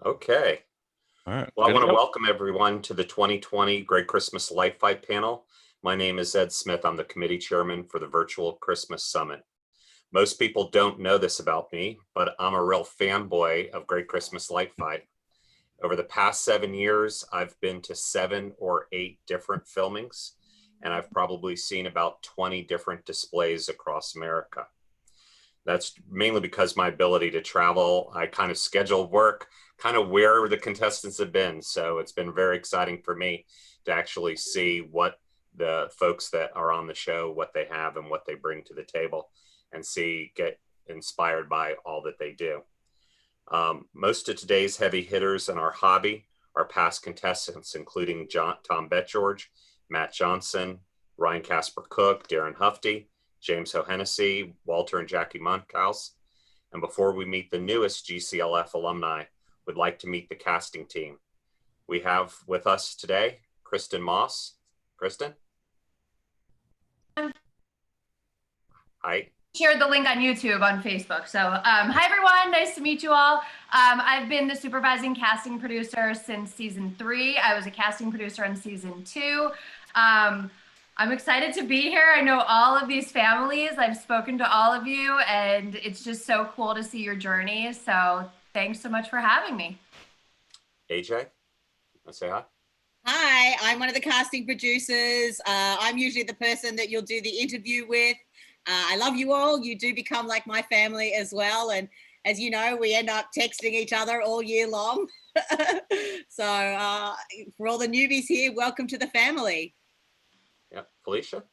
Okay. All right. Well, I want to welcome everyone to the 2020 Great Christmas Light Fight panel. My name is Ed Smith. I'm the committee chairman for the virtual Christmas Summit. Most people don't know this about me, but I'm a real fanboy of Great Christmas Light Fight. Over the past 7 years, I've been to 7 or 8 different filmings, and I've probably seen about 20 different displays across America. That's mainly because my ability to travel, I kind of schedule work, kind of where the contestants have been. So it's been very exciting for me to actually see what the folks that are on the show, what they have and what they bring to the table, and get inspired by all that they do. Most of today's heavy hitters in our hobby are past contestants, including Tom Betgeorge, Matt Johnson, Ryan Casper Cook, Darren Hufty, James O'Hennessy, Walter and Jackie Monkhouse. And before we meet the newest GCLF alumni, we'd like to meet the casting team. We have with us today, Kristen Moss. Kristen? Hi. Shared the link on YouTube on Facebook. So hi everyone, nice to meet you all. I've been the supervising casting producer since season 3. I was a casting producer in season 2. I'm excited to be here. I know all of these families. I've spoken to all of you, and it's just so cool to see your journey. So thanks so much for having me. AJ, let's say hi. Hi, I'm one of the casting producers. I'm usually the person that you'll do the interview with. I love you all. You do become like my family as well. And as you know, we end up texting each other all year long. So for all the newbies here, welcome to the family. Yeah, Felicia.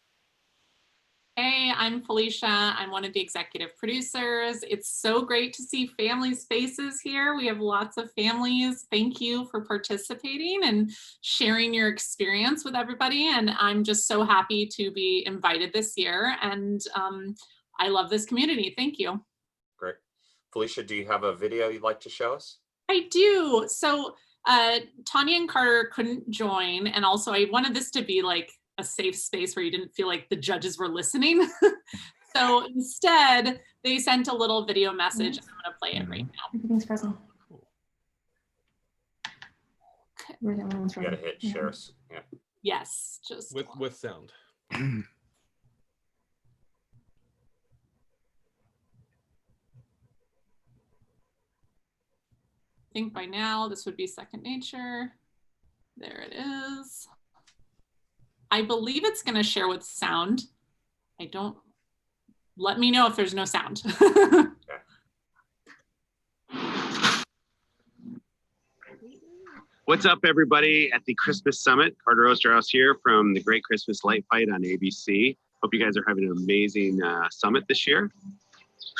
Hey, I'm Felicia. I'm one of the executive producers. It's so great to see families' faces here. We have lots of families. Thank you for participating and sharing your experience with everybody. And I'm just so happy to be invited this year. And I love this community. Thank you. Great. Felicia, do you have a video you'd like to show us? I do. So Tanya and Carter couldn't join. And also I wanted this to be like a safe space where you didn't feel like the judges were listening. So instead, they sent a little video message. I'm going to play it right now. Everything's present. Okay. You got to hit share. Yeah. Yes, just with sound. I think by now this would be second nature. There it is. I believe it's going to share with sound. Let me know if there's no sound. What's up, everybody, at the Christmas Summit? Carter Osterhaus here from the Great Christmas Light Fight on ABC. Hope you guys are having an amazing summit this year.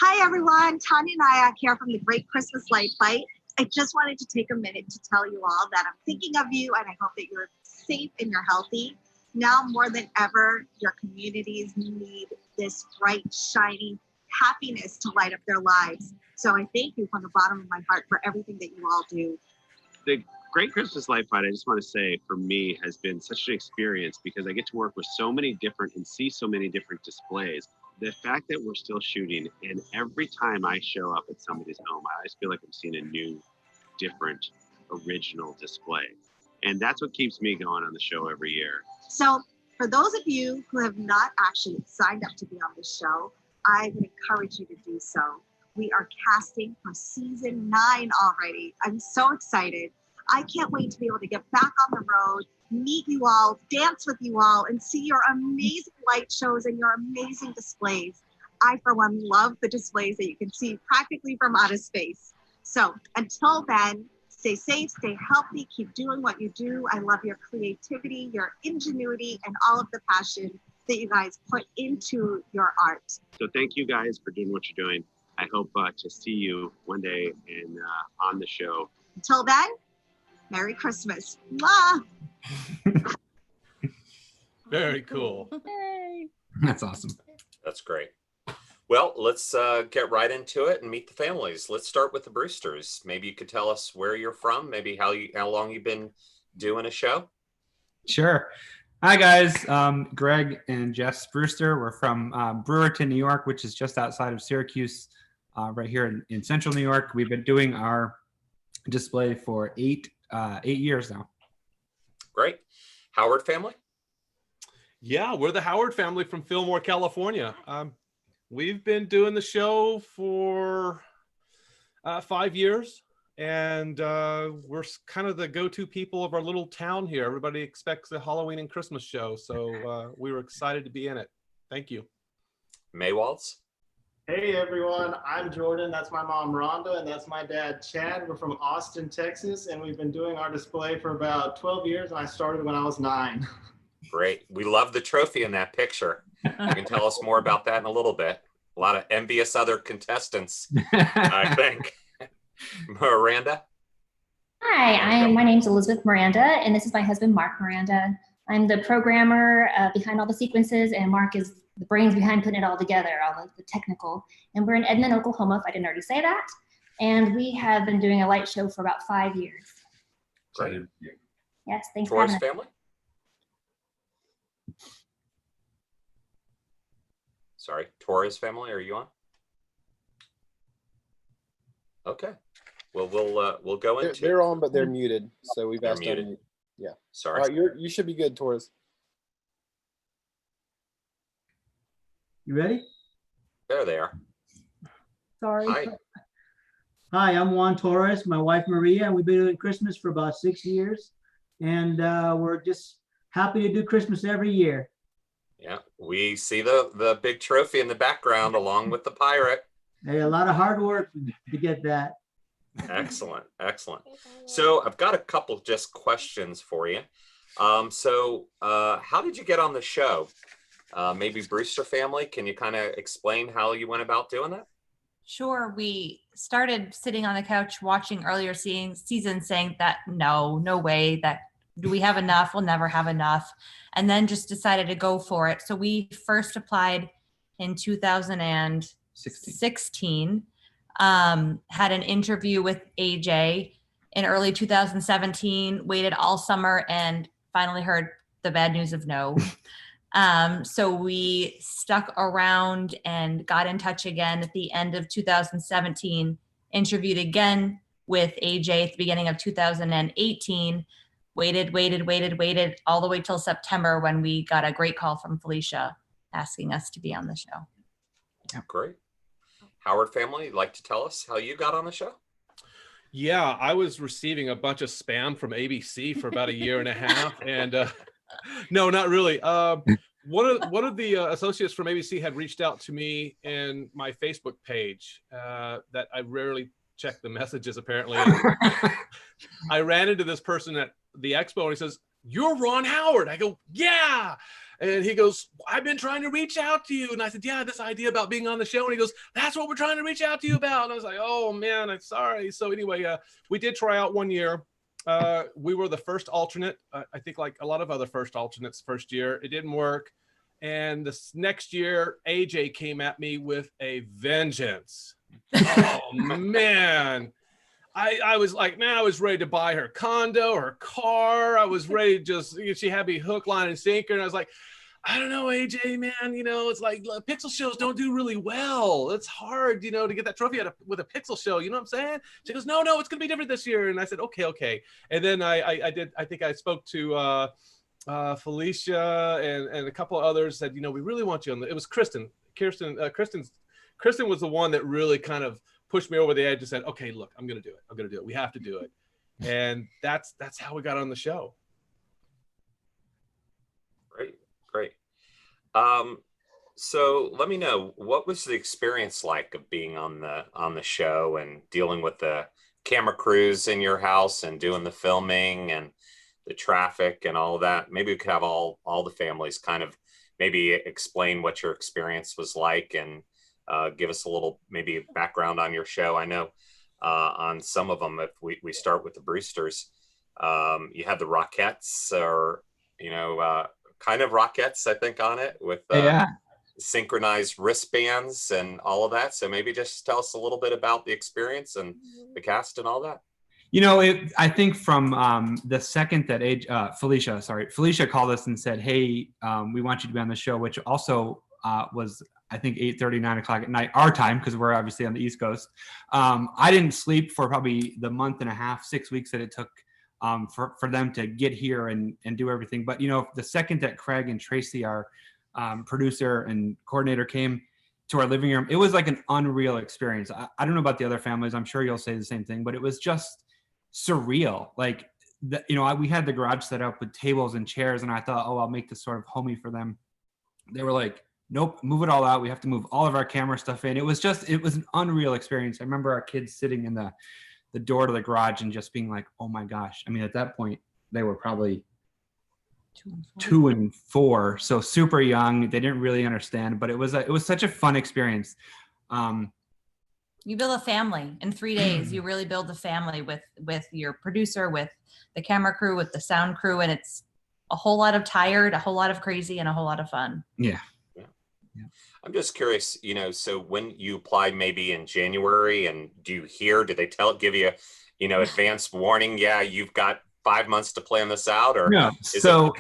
Hi, everyone. Tanya Nyack here from the Great Christmas Light Fight. I just wanted to take a minute to tell you all that I'm thinking of you, and I hope that you're safe and you're healthy. Now more than ever, your communities need this bright, shiny happiness to light up their lives. So I thank you from the bottom of my heart for everything that you all do. The Great Christmas Light Fight, I just want to say, for me, has been such an experience because I get to work with so many different and see so many different displays. The fact that we're still shooting, and every time I show up at somebody's home, I always feel like I'm seeing a new, different, original display. And that's what keeps me going on the show every year. So for those of you who have not actually signed up to be on the show, I would encourage you to do so. We are casting for season 9 already. I'm so excited. I can't wait to be able to get back on the road, meet you all, dance with you all, and see your amazing light shows and your amazing displays. I, for one, love the displays that you can see practically from outer space. So until then, stay safe, stay healthy, keep doing what you do. I love your creativity, your ingenuity, and all of the passion that you guys put into your art. So thank you guys for doing what you're doing. I hope to see you one day and on the show. Until then, Merry Christmas. Mwah! Very cool. Yay. That's awesome. That's great. Well, let's get right into it and meet the families. Let's start with the Brewsters. Maybe you could tell us where you're from, maybe how long you've been doing a show. Sure. Hi, guys. Greg and Jess Brewster. We're from Brewerton, New York, which is just outside of Syracuse, right here in central New York. We've been doing our display for eight years now. Great. Howard family? Yeah, we're the Howard family from Fillmore, California. We've been doing the show for 5 years, and we're kind of the go-to people of our little town here. Everybody expects a Halloween and Christmas show, so we were excited to be in it. Thank you. Maywalds? Hey everyone, I'm Jordan. That's my mom Rhonda, and that's my dad Chad. We're from Austin, Texas, and we've been doing our display for about 12 years, and I started when I was 9. Great. We love the trophy in that picture. You can tell us more about that in a little bit. A lot of envious other contestants, I think. Miranda? Hi, my name's Elizabeth Miranda, and this is my husband, Mark Miranda. I'm the programmer behind all the sequences, and Mark is the brains behind putting it all together, all the technical. And we're in Edmond, Oklahoma, if I didn't already say that. And we have been doing a light show for about 5 years. Great. Yes, thanks for Torres having us. family? Sorry, Torres family, are you on? Okay. Well, we'll go into. They're on, but they're muted. So we've asked muted. on mute. Yeah. Sorry. All right, you should be good, Torres. You ready? There they are. Sorry. Hi. Hi, I'm Juan Torres, my wife Maria, and we've been doing Christmas for about 6 years. And we're just happy to do Christmas every year. Yeah, we see the big trophy in the background along with the pirate. Hey, a lot of hard work to get that. Excellent, excellent. So I've got a couple just questions for you. How did you get on the show? Maybe Brewster family, can you kind of explain how you went about doing that? Sure. We started sitting on the couch watching earlier seasons saying that no way, that do we have enough? We'll never have enough. And then just decided to go for it. So we first applied in 2016, had an interview with AJ in early 2017, waited all summer and finally heard the bad news of no. So we stuck around and got in touch again at the end of 2017, interviewed again with AJ at the beginning of 2018, waited all the way till September when we got a great call from Felicia asking us to be on the show. Yeah, great. Howard family, you'd like to tell us how you got on the show? Yeah, I was receiving a bunch of spam from ABC for about a year and a half, and no, not really. One of the associates from ABC had reached out to me in my Facebook page that I rarely check the messages, apparently. I ran into this person at the expo, and he says, "You're Ron Howard." I go, "Yeah." And he goes, "I've been trying to reach out to you." And I said, "Yeah, this idea about being on the show." And he goes, "That's what we're trying to reach out to you about." And I was like, "Oh man, I'm sorry." So anyway, we did try out 1 year. We were the first alternate. I think like a lot of other first alternates first year, it didn't work. And this next year, AJ came at me with a vengeance. Oh man. I was like, man, I was ready to buy her condo, her car. I was ready to just, she had me hook, line, and sinker. And I was like, I don't know, AJ, man, it's like pixel shows don't do really well. It's hard, to get that trophy with a pixel show. You know what I'm saying? She goes, no, it's going to be different this year. And I said, okay. And then I think I spoke to Felicia and a couple of others, said, we really want you on it was Kristen. Kristen was the one that really kind of pushed me over the edge and said, okay, look, I'm going to do it. We have to do it. And that's how we got on the show. Great. So let me know, what was the experience like of being on the show and dealing with the camera crews in your house and doing the filming and the traffic and all of that? Maybe we could have all the families kind of maybe explain what your experience was like and give us a little maybe background on your show. I know on some of them, if we start with the Brewsters, you have the Rockettes or, kind of Rockettes, I think, on it with synchronized wristbands and all of that. So maybe just tell us a little bit about the experience and the cast and all that. I think from the second that Felicia called us and said, hey, we want you to be on the show, which also was I think 8:30, 9 o'clock at night, our time, because we're obviously on the East Coast. I didn't sleep for probably the month and a half, 6 weeks that it took for them to get here and do everything. But, you know, the second that Craig and Tracy, our producer and coordinator, came to our living room, it was like an unreal experience. I don't know about the other families. I'm sure you'll say the same thing, but it was just surreal. Like, you know, we had the garage set up with tables and chairs, and I thought, oh, I'll make this sort of homey for them. They were like, nope, move it all out. We have to move all of our camera stuff in. It was an unreal experience. I remember our kids sitting in the door to the garage and just being like, oh my gosh. I mean, at that point, they were probably 2 and 4, so super young. They didn't really understand, but it was such a fun experience. You build a family in 3 days. You really build a family with your producer, with the camera crew, with the sound crew, and it's a whole lot of tired, a whole lot of crazy, and a whole lot of fun. Yeah. I'm just curious, you know, so when you applied maybe in January, and did they give you, you know, advanced warning? Yeah, you've got 5 months to plan this out, or no? So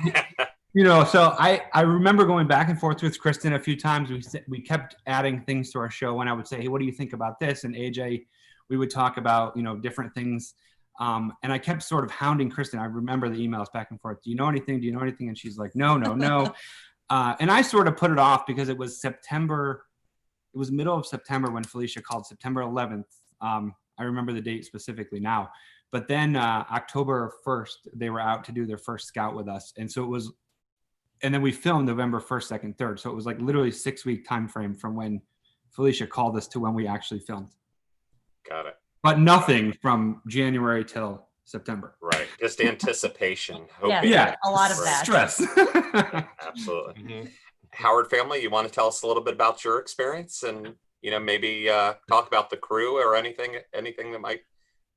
you know, so I remember going back and forth with Kristen a few times. We kept adding things to our show, when I would say, hey, what do you think about this? And AJ, we would talk about, you know, different things. And I kept sort of hounding Kristen. I remember the emails back and forth. Do you know anything? Do you know anything? And she's like, no. And I sort of put it off because it was September. It was middle of September when Felicia called, September 11th. I remember the date specifically now. But then October 1st, they were out to do their first scout with us. And so it was, and then we filmed November 1st, 2nd, 3rd. So it was like literally 6-week time frame from when Felicia called us to when we actually filmed. Got it. But nothing from January till September. Right. Just anticipation. Yeah, a lot of that. Stress. Absolutely. Mm-hmm. Howard family, you want to tell us a little bit about your experience, and, you know, maybe talk about the crew or anything that might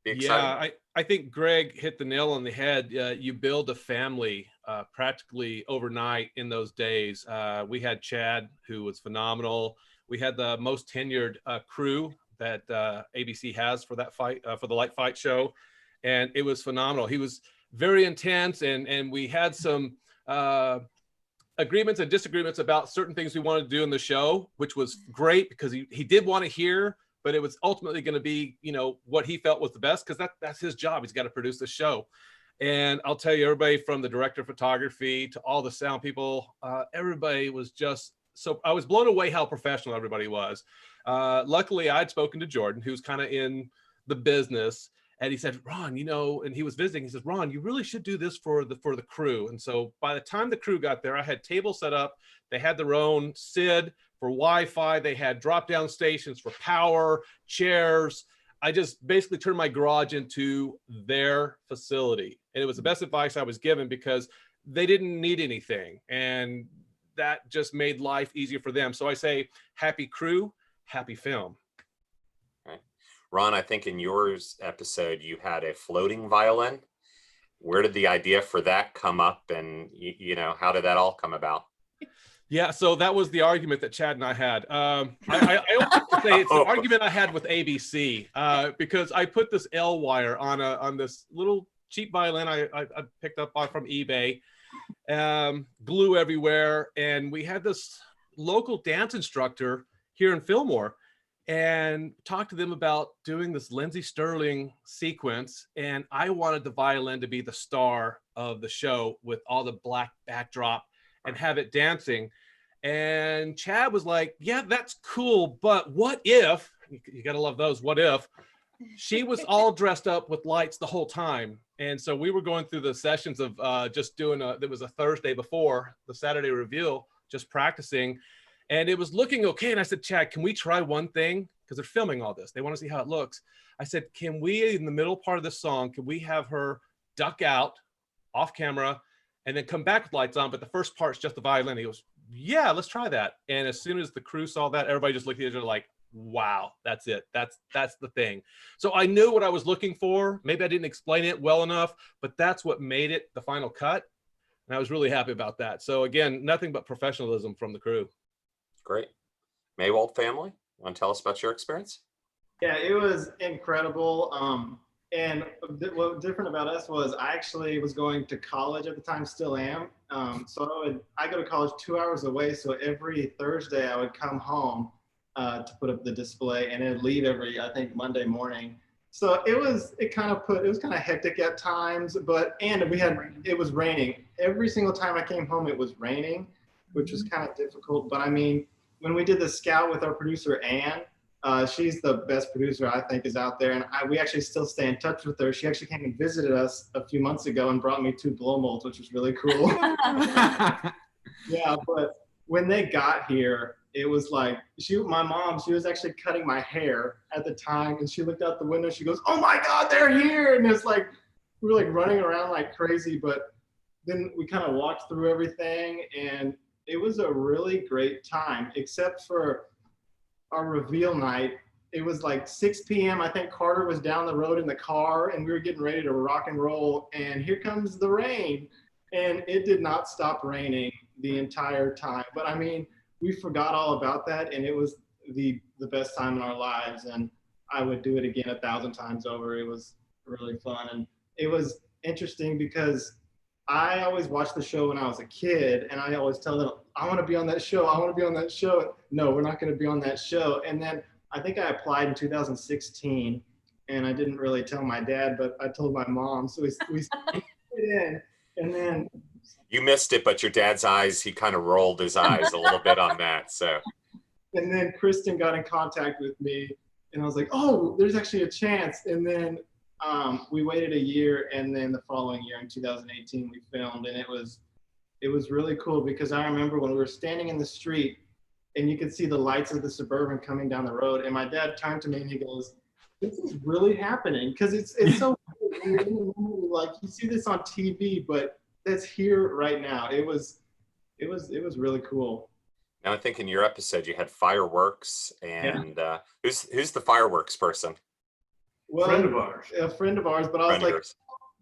be exciting? Yeah, I think Greg hit the nail on the head. You build a family practically overnight in those days. We had Chad, who was phenomenal. We had the most tenured crew that ABC has for that fight, for the Light Fight show. And it was phenomenal. He was very intense, and we had some agreements and disagreements about certain things we wanted to do in the show, which was great because he did want to hear, but it was ultimately going to be, you know, what he felt was the best, because that's his job. He's got to produce the show. And I'll tell you, everybody from the director of photography to all the sound people, everybody was just so, I was blown away how professional everybody was. Luckily, I'd spoken to Jordan, who's kind of in the business. And he said, Ron, you know, and he was visiting. He says, Ron, you really should do this for the crew. And so by the time the crew got there, I had tables set up. They had their own SID for Wi-Fi. They had drop-down stations for power, chairs. I just basically turned my garage into their facility. And it was the best advice I was given, because they didn't need anything. And that just made life easier for them. So I say, happy crew, happy film. Ron, I think in yours episode, you had a floating violin. Where did the idea for that come up? And, you know, how did that all come about? Yeah, so that was the argument that Chad and I had. I also say it's an argument I had with ABC, because I put this L wire on this little cheap violin I picked up from eBay, glue everywhere. And we had this local dance instructor here in Fillmore, and talked to them about doing this Lindsey Sterling sequence. And I wanted the violin to be the star of the show with all the black backdrop and have it dancing. And Chad was like, yeah, that's cool, but what if, you gotta love those, what if she was all dressed up with lights the whole time? And so we were going through the sessions of just doing there was a Thursday before the Saturday reveal, just practicing. And it was looking okay. And I said, Chad, can we try one thing? Because they're filming all this. They want to see how it looks. I said, can we, in the middle part of the song, can we have her duck out off camera and then come back with lights on? But the first part's just the violin. He goes, yeah, let's try that. And as soon as the crew saw that, everybody just looked at each other like, wow, that's it. That's the thing. So I knew what I was looking for. Maybe I didn't explain it well enough, but that's what made it the final cut. And I was really happy about that. So again, nothing but professionalism from the crew. Great. Maywald family, want to tell us about your experience? Yeah, it was incredible. And what different about us was I actually was going to college at the time, still am. So I go to college 2 hours away. So every Thursday I would come home to put up the display, and it'd leave every, I think, Monday morning. So it was kind of hectic at times, and it was raining. Every single time I came home, it was raining, which was kind of difficult. But I mean, when we did the scout with our producer, Anne, she's the best producer I think is out there, and we actually still stay in touch with her. She actually came and visited us a few months ago and brought me 2 blow molds, which was really cool. Yeah, but when they got here, it was like my mom, she was actually cutting my hair at the time, and she looked out the window. She goes, "Oh my God, they're here!" And it's like we were like running around like crazy. But then we kind of walked through everything, and it was a really great time, except for our reveal night. It was like 6 p.m. I think Carter was down the road in the car, and we were getting ready to rock and roll, and here comes the rain. And it did not stop raining the entire time. But I mean, we forgot all about that, and it was the best time in our lives, and I would do it again 1,000 times over. It was really fun, and it was interesting because I always watched the show when I was a kid, and I always tell them, I want to be on that show. I want to be on that show. No, we're not going to be on that show. And then I think I applied in 2016, and I didn't really tell my dad, but I told my mom. So we put it in, and then You missed it, but your dad's eyes, he kind of rolled his eyes a little bit on that. So. And then Kristen got in contact with me, and I was like, oh, there's actually a chance. And then we waited a year, and then the following year in 2018 we filmed, and it was really cool because I remember when we were standing in the street and you could see the lights of the Suburban coming down the road, and my dad turned to me and he goes, "This is really happening," because it's so like you see this on TV, but that's here right now. It was really cool. Now I think in your episode you had fireworks, and who's the fireworks person? Well, Friend of ours. A friend of ours, but I was like,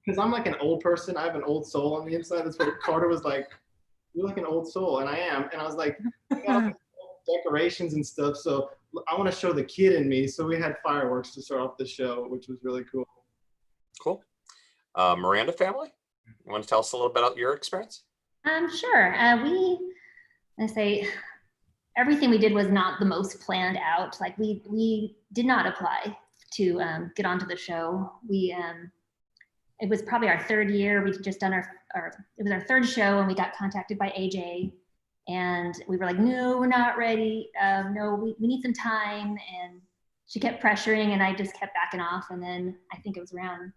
because I'm like an old person, I have an old soul on the inside. That's what Carter was like, "You're like an old soul," and I am. And I was like, I got decorations and stuff, so I want to show the kid in me. So we had fireworks to start off the show, which was really cool. Cool. Miranda family, you want to tell us a little bit about your experience? Sure. I say everything we did was not the most planned out. Like we did not apply to get onto the show. It was probably our 3rd year. We'd just done it was our 3rd show, and we got contacted by AJ, and we were like, no, we're not ready. No, we need some time. And she kept pressuring, and I just kept backing off. And then I think it was around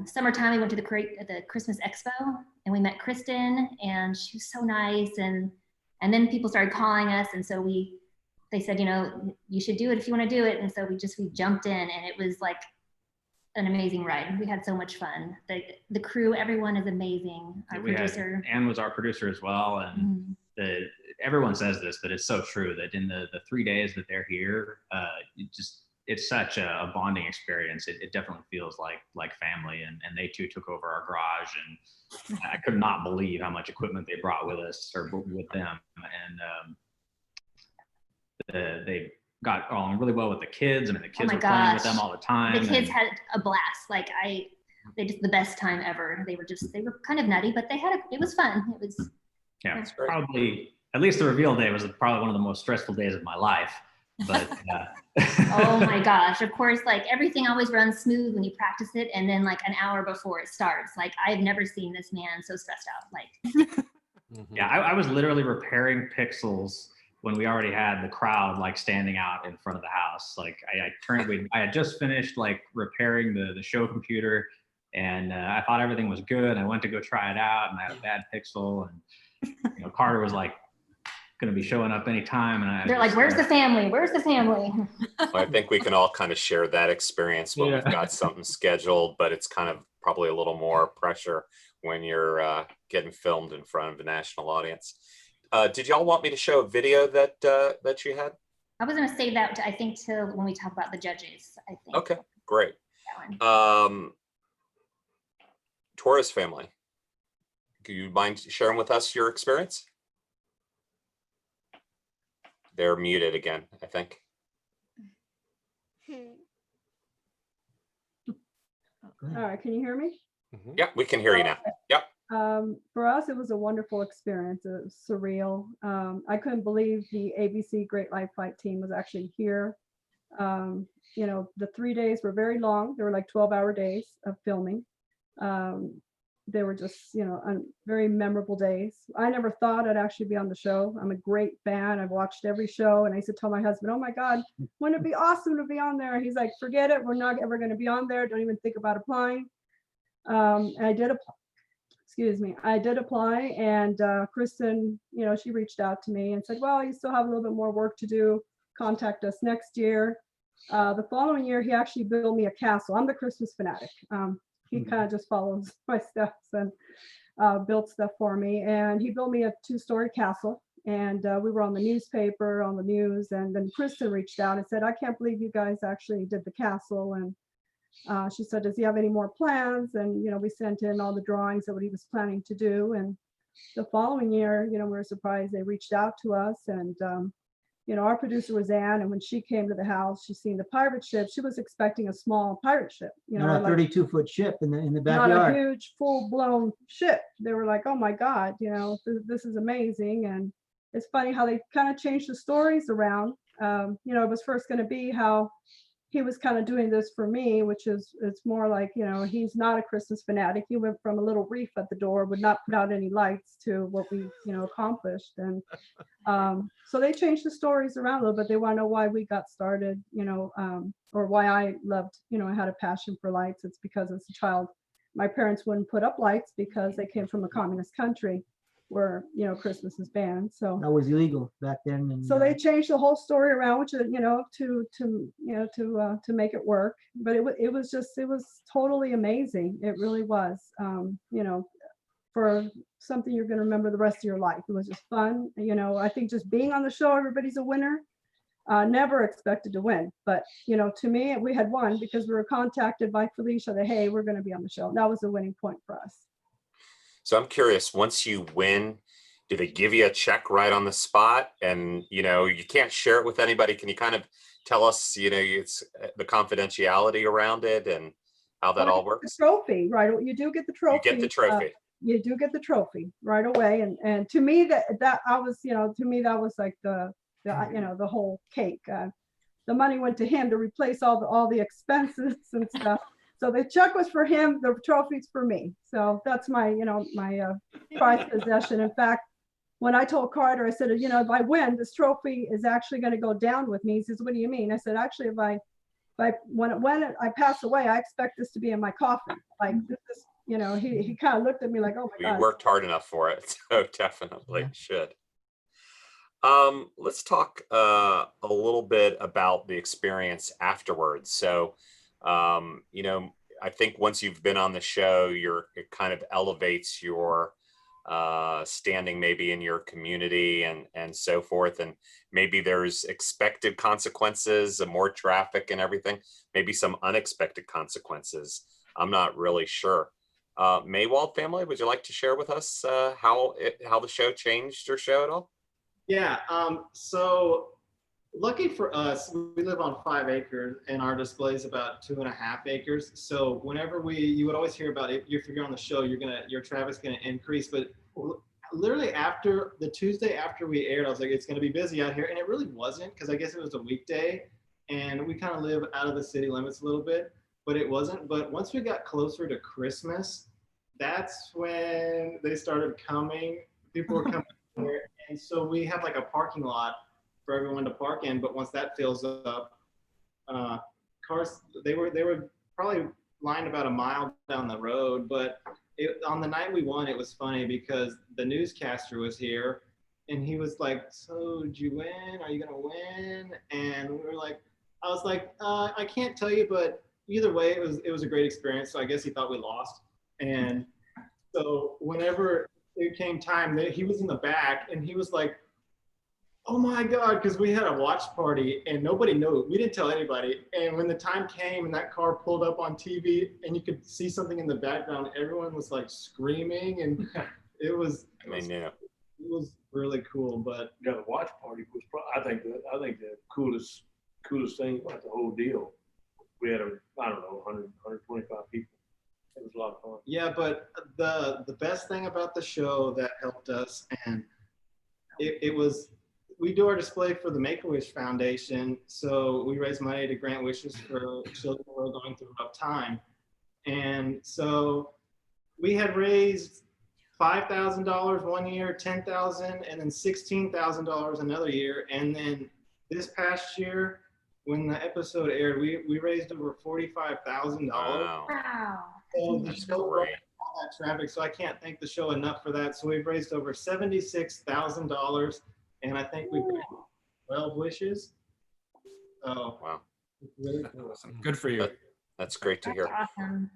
summertime, we went to the Christmas Expo, and we met Kristen, and she was so nice. And then people started calling us, and so they said, you should do it if you want to do it. And so we jumped in, and it was like an amazing ride. We had so much fun. The crew, everyone is amazing. Our producer. Anne was our producer as well. And everyone says this, but it's so true that in the 3 days that they're here, it's such a bonding experience. It definitely feels like family, and they too took over our garage, and I could not believe how much equipment they brought with us or with them. And they got on really well with the kids. I mean, the kids were playing with them all the time. The kids had a blast. Like they just the best time ever. They were kind of nutty, but it was fun. It was. Yeah, it's probably, at least the reveal day was probably one of the most stressful days of my life. But oh my gosh, of course, like everything always runs smooth when you practice it, and then like an hour before it starts, like I've never seen this man so stressed out. Like yeah, I was literally repairing pixels when we already had the crowd like standing out in front of the house. Like I had just finished like repairing the show computer, and I thought everything was good. I went to go try it out, and I had a bad pixel, and Carter was like going to be showing up anytime, and they're like, "Where's the family? Where's the family?" Well, I think we can all kind of share that experience when we've got something scheduled, but it's kind of probably a little more pressure when you're getting filmed in front of a national audience. Did y'all want me to show a video that you had? I was going to save that I think till when we talk about the judges. I think. Okay, great. Torres family, do you mind sharing with us your experience? They're muted again, I think. All right, can you hear me? Yep, we can hear you now. Yep. For us, it was a wonderful experience. It was surreal. I couldn't believe the ABC Great Life Fight team was actually here. You know, the 3 days were very long. They were like 12-hour days of filming. They were just, you know, very memorable days. I never thought I'd actually be on the show. I'm a great fan. I've watched every show, and I used to tell my husband, "Oh my God, wouldn't it be awesome to be on there?" He's like, "Forget it. We're not ever going to be on there. Don't even think about applying." And I did apply. Excuse me. I did apply, and Kristen, you know, she reached out to me and said, "Well, you still have a little bit more work to do. Contact us next year." The following year, he actually built me a castle. I'm the Christmas fanatic. He kind of just follows my steps and built stuff for me. And he built me a 2-story castle. And we were on the newspaper, on the news. And then Kristen reached out and said, "I can't believe you guys actually did the castle." And she said, "Does he have any more plans?" And, you know, we sent in all the drawings of what he was planning to do. And the following year, you know, we were surprised they reached out to us. And, you know, our producer was Ann, and when she came to the house, she seen the pirate ship. She was expecting a small pirate ship, you know, Not a like 32-foot ship in the not backyard. a huge full-blown ship. They were like, "Oh my God, you know, this is amazing." And it's funny how they kind of changed the stories around. You know, it was first going to be how he was kind of doing this for me, which is, it's more like, you know, he's not a Christmas fanatic. He went from a little reef at the door, would not put out any lights, to what we, you know, accomplished. And so they changed the stories around a little bit. They want to know why we got started, you know, or why I loved, you know, I had a passion for lights. It's because as a child, my parents wouldn't put up lights because they came from a communist country where, you know, Christmas is banned. So That was illegal back then. And, so they changed the whole story around, which is, you know, to make it work. But it was totally amazing. It really was, you know, for something you're going to remember the rest of your life. It was just fun. You know, I think just being on the show, everybody's a winner. Never expected to win, but, you know, to me, we had won because we were contacted by Felicia that, "Hey, we're going to be on the show." That was a winning point for us. So I'm curious, once you win, do they give you a check right on the spot? And, you know, you can't share it with anybody. Can you kind of tell us, you know, it's the confidentiality around it and how that all works? The trophy, right? You do get the trophy. You get the trophy. You do get the trophy right away. And to me, that I was, you know, to me, that was like the you know, the whole cake. The money went to him to replace all the expenses and stuff. So the check was for him, the trophy's for me. So that's my, you know, my prized possession. In fact, when I told Carter, I said, "You know, if I win, this trophy is actually going to go down with me." He says, "What do you mean?" I said, "Actually, when I pass away, I expect this to be in my coffin." Like, this is, you know, he kind of looked at me like, "Oh my God." You worked hard enough for it, so definitely should. Let's talk a little bit about the experience afterwards. So, you know, I think once you've been on the show, it kind of elevates your standing maybe in your community and so forth. And maybe there's expected consequences, more traffic and everything, maybe some unexpected consequences. I'm not really sure. Maywald family, would you like to share with us how the show changed your show at all? Yeah, so lucky for us, we live on 5 acres and our display is about 2.5 acres. So whenever you would always hear about it, if you're on the show, your traffic's gonna increase. But literally after the Tuesday after we aired, I was like, it's gonna be busy out here. And it really wasn't, because I guess it was a weekday and we kind of live out of the city limits a little bit, but it wasn't. But once we got closer to Christmas, that's when they started coming. People were coming here. And so we have like a parking lot for everyone to park in, but once that fills up, cars, they were probably lined about a mile down the road. But on the night we won, it was funny because the newscaster was here and he was like, "So did you win? Are you gonna win?" And we were like, I was like, "I can't tell you, but either way, it was a great experience." So I guess he thought we lost. And so whenever it came time, he was in the back and he was like, "Oh my God," because we had a watch party and nobody knew. We didn't tell anybody. And when the time came and that car pulled up on TV and you could see something in the background, everyone was like screaming, and it was really cool. But yeah, the watch party was I think the coolest thing about the whole deal. We had 125 people. Yeah, but the best thing about the show that helped us, and it was, we do our display for the Make-A-Wish Foundation, so we raise money to grant wishes for children who are going through a rough time. And so we had raised $5,000 one year, $10,000, and then $16,000 another year. And then this past year, when the episode aired, we raised over $45,000. Wow. Wow. So the That's show great. brought all that traffic, so I can't thank the show enough for that. So we've raised over $76,000, and I think we've raised 12 wishes. So Wow. it's really cool. Awesome. Good for you. That's great to hear. Awesome.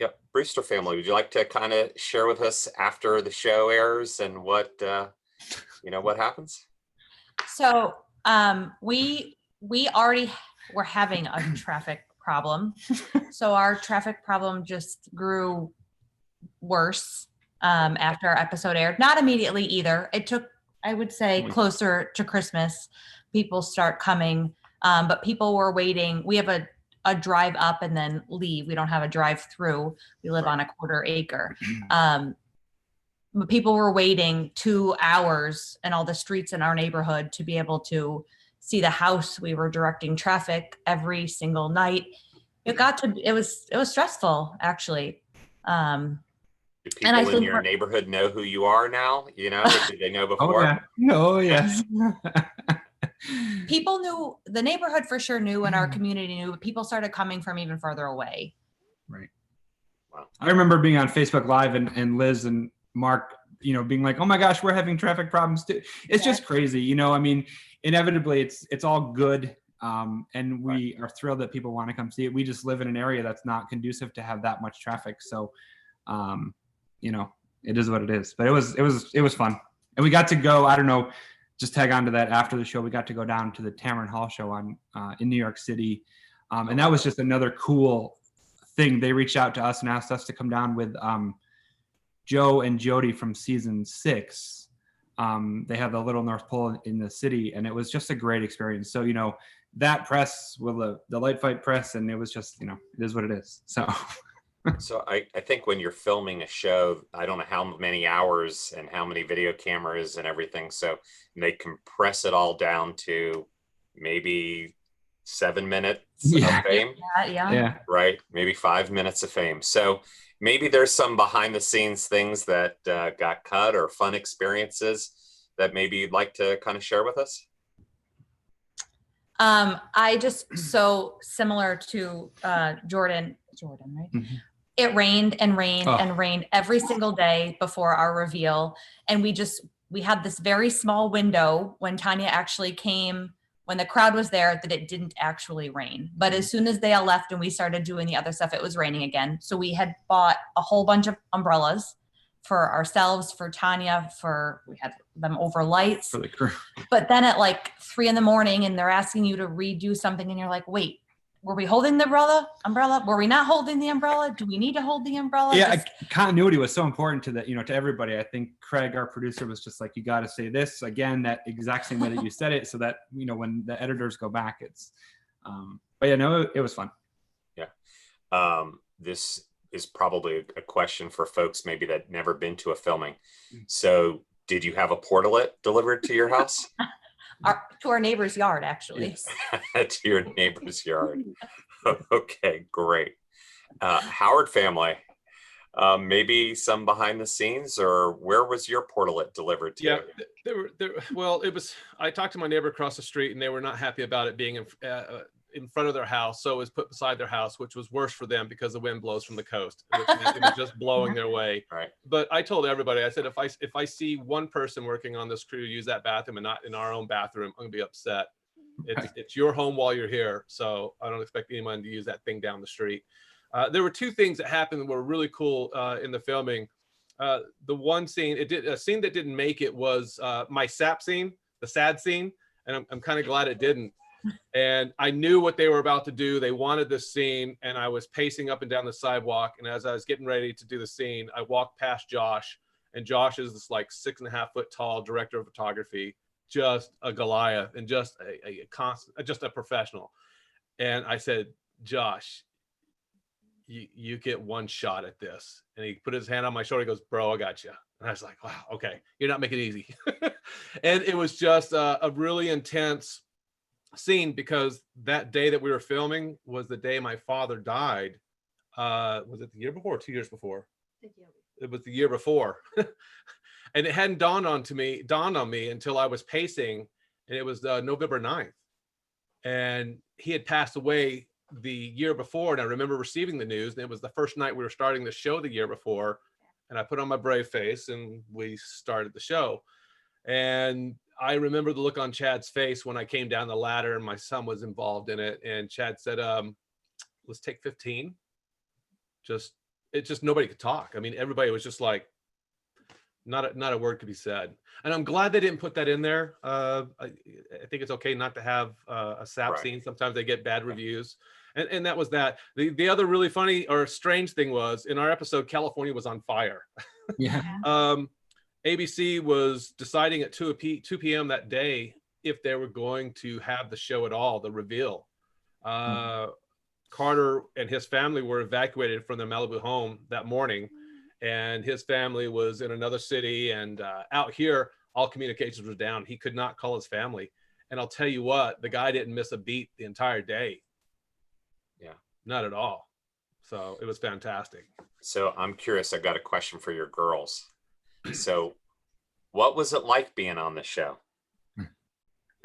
Yep. Brewster family, would you like to kind of share with us after the show airs and what, what happens? So we already were having a traffic problem. So our traffic problem just grew worse after our episode aired. Not immediately either. It took, I would say, closer to Christmas. People start coming, but people were waiting. We have a drive up and then leave. We don't have a drive through. We live on a quarter acre. But people were waiting 2 hours in all the streets in our neighborhood to be able to see the house. We were directing traffic every single night. It was stressful, actually. Do people in your neighborhood know who you are now? Did they know before? Oh, yeah. No, yes. People knew, the neighborhood for sure knew, and our community knew, but people started coming from even further away. Right. Wow. I remember being on Facebook Live and Liz and Mark, being like, oh my gosh, we're having traffic problems too. It's just crazy. I mean, inevitably it's all good. And we are thrilled that people want to come see it. We just live in an area that's not conducive to have that much traffic. So, it is what it is, but it was fun. And we got to go, I don't know, just tag on to that after the show, we got to go down to the Tamron Hall show in New York City. And that was just another cool thing. They reached out to us and asked us to come down with Joe and Jody from season 6. They have the Little North Pole in the city, and it was just a great experience. So, that press with the Light Fight press, and it was just, it is what it is. So. So I think when you're filming a show, I don't know how many hours and how many video cameras and everything. So they compress it all down to maybe 7 minutes of fame. Yeah. Right. Maybe 5 minutes of fame. So maybe there's some behind the scenes things that got cut or fun experiences that maybe you'd like to kind of share with us. So similar to Jordan, right? Mm-hmm. It rained and rained and rained every single day before our reveal. And we had this very small window when Tanya actually came, when the crowd was there, that it didn't actually rain. But as soon as they all left and we started doing the other stuff, it was raining again. So we had bought a whole bunch of umbrellas for ourselves, for Tanya, we had them over lights. For the crew. But then at like 3 a.m, and they're asking you to redo something, and you're like, wait, were we holding the umbrella? Were we not holding the umbrella? Do we need to hold the umbrella? Yeah, continuity was so important to to everybody. I think Craig, our producer, was just like, you got to say this again, that exact same way that you said it, so that when the editors go back, it's. But yeah, no, it was fun. Yeah, this is probably a question for folks maybe that never been to a filming. So, did you have a portalet delivered to your house? To our neighbor's yard, actually. To your neighbor's yard. Okay, great. Howard family, maybe some behind the scenes, or where was your portalet delivered to? Yeah, well, I talked to my neighbor across the street, and they were not happy about it being in front of their house. So it was put beside their house, which was worse for them because the wind blows from the coast. It was just blowing their way. Right. But I told everybody, I said, if I see one person working on this crew use that bathroom and not in our own bathroom, I'm gonna be upset. It's your home while you're here. So I don't expect anyone to use that thing down the street. There were 2 things that happened that were really cool in the filming. The one scene, a scene that didn't make it was my sap scene, the sad scene. And I'm kind of glad it didn't. And I knew what they were about to do. They wanted this scene, and I was pacing up and down the sidewalk. And as I was getting ready to do the scene, I walked past Josh, and Josh is this like 6.5 foot tall director of photography, just a Goliath and just a professional. And I said, Josh, you get one shot at this. And he put his hand on my shoulder. He goes, bro, I got you. And I was like, wow, okay, you're not making it easy. And it was just a really intense scene because that day that we were filming was the day my father died. Was it the year before or 2 years before? It was the year before. And it hadn't dawned on me until I was pacing, and it was November 9th. And he had passed away the year before. And I remember receiving the news, and it was the first night we were starting the show the year before. And I put on my brave face and we started the show. And I remember the look on Chad's face when I came down the ladder and my son was involved in it. And Chad said, let's take 15. Just nobody could talk. I mean, everybody was just like, not a word could be said. And I'm glad they didn't put that in there. I think it's okay not to have a sap scene. Sometimes they get bad reviews. And that was that. The other really funny or strange thing was in our episode, California was on fire. Yeah. ABC was deciding at 2 p.m. that day if they were going to have the show at all, the reveal. Carter and his family were evacuated from their Malibu home that morning, and his family was in another city, and out here, all communications were down. He could not call his family. And I'll tell you what, the guy didn't miss a beat the entire day. Yeah. Not at all. So it was fantastic. So I'm curious, I've got a question for your girls. So what was it like being on the show?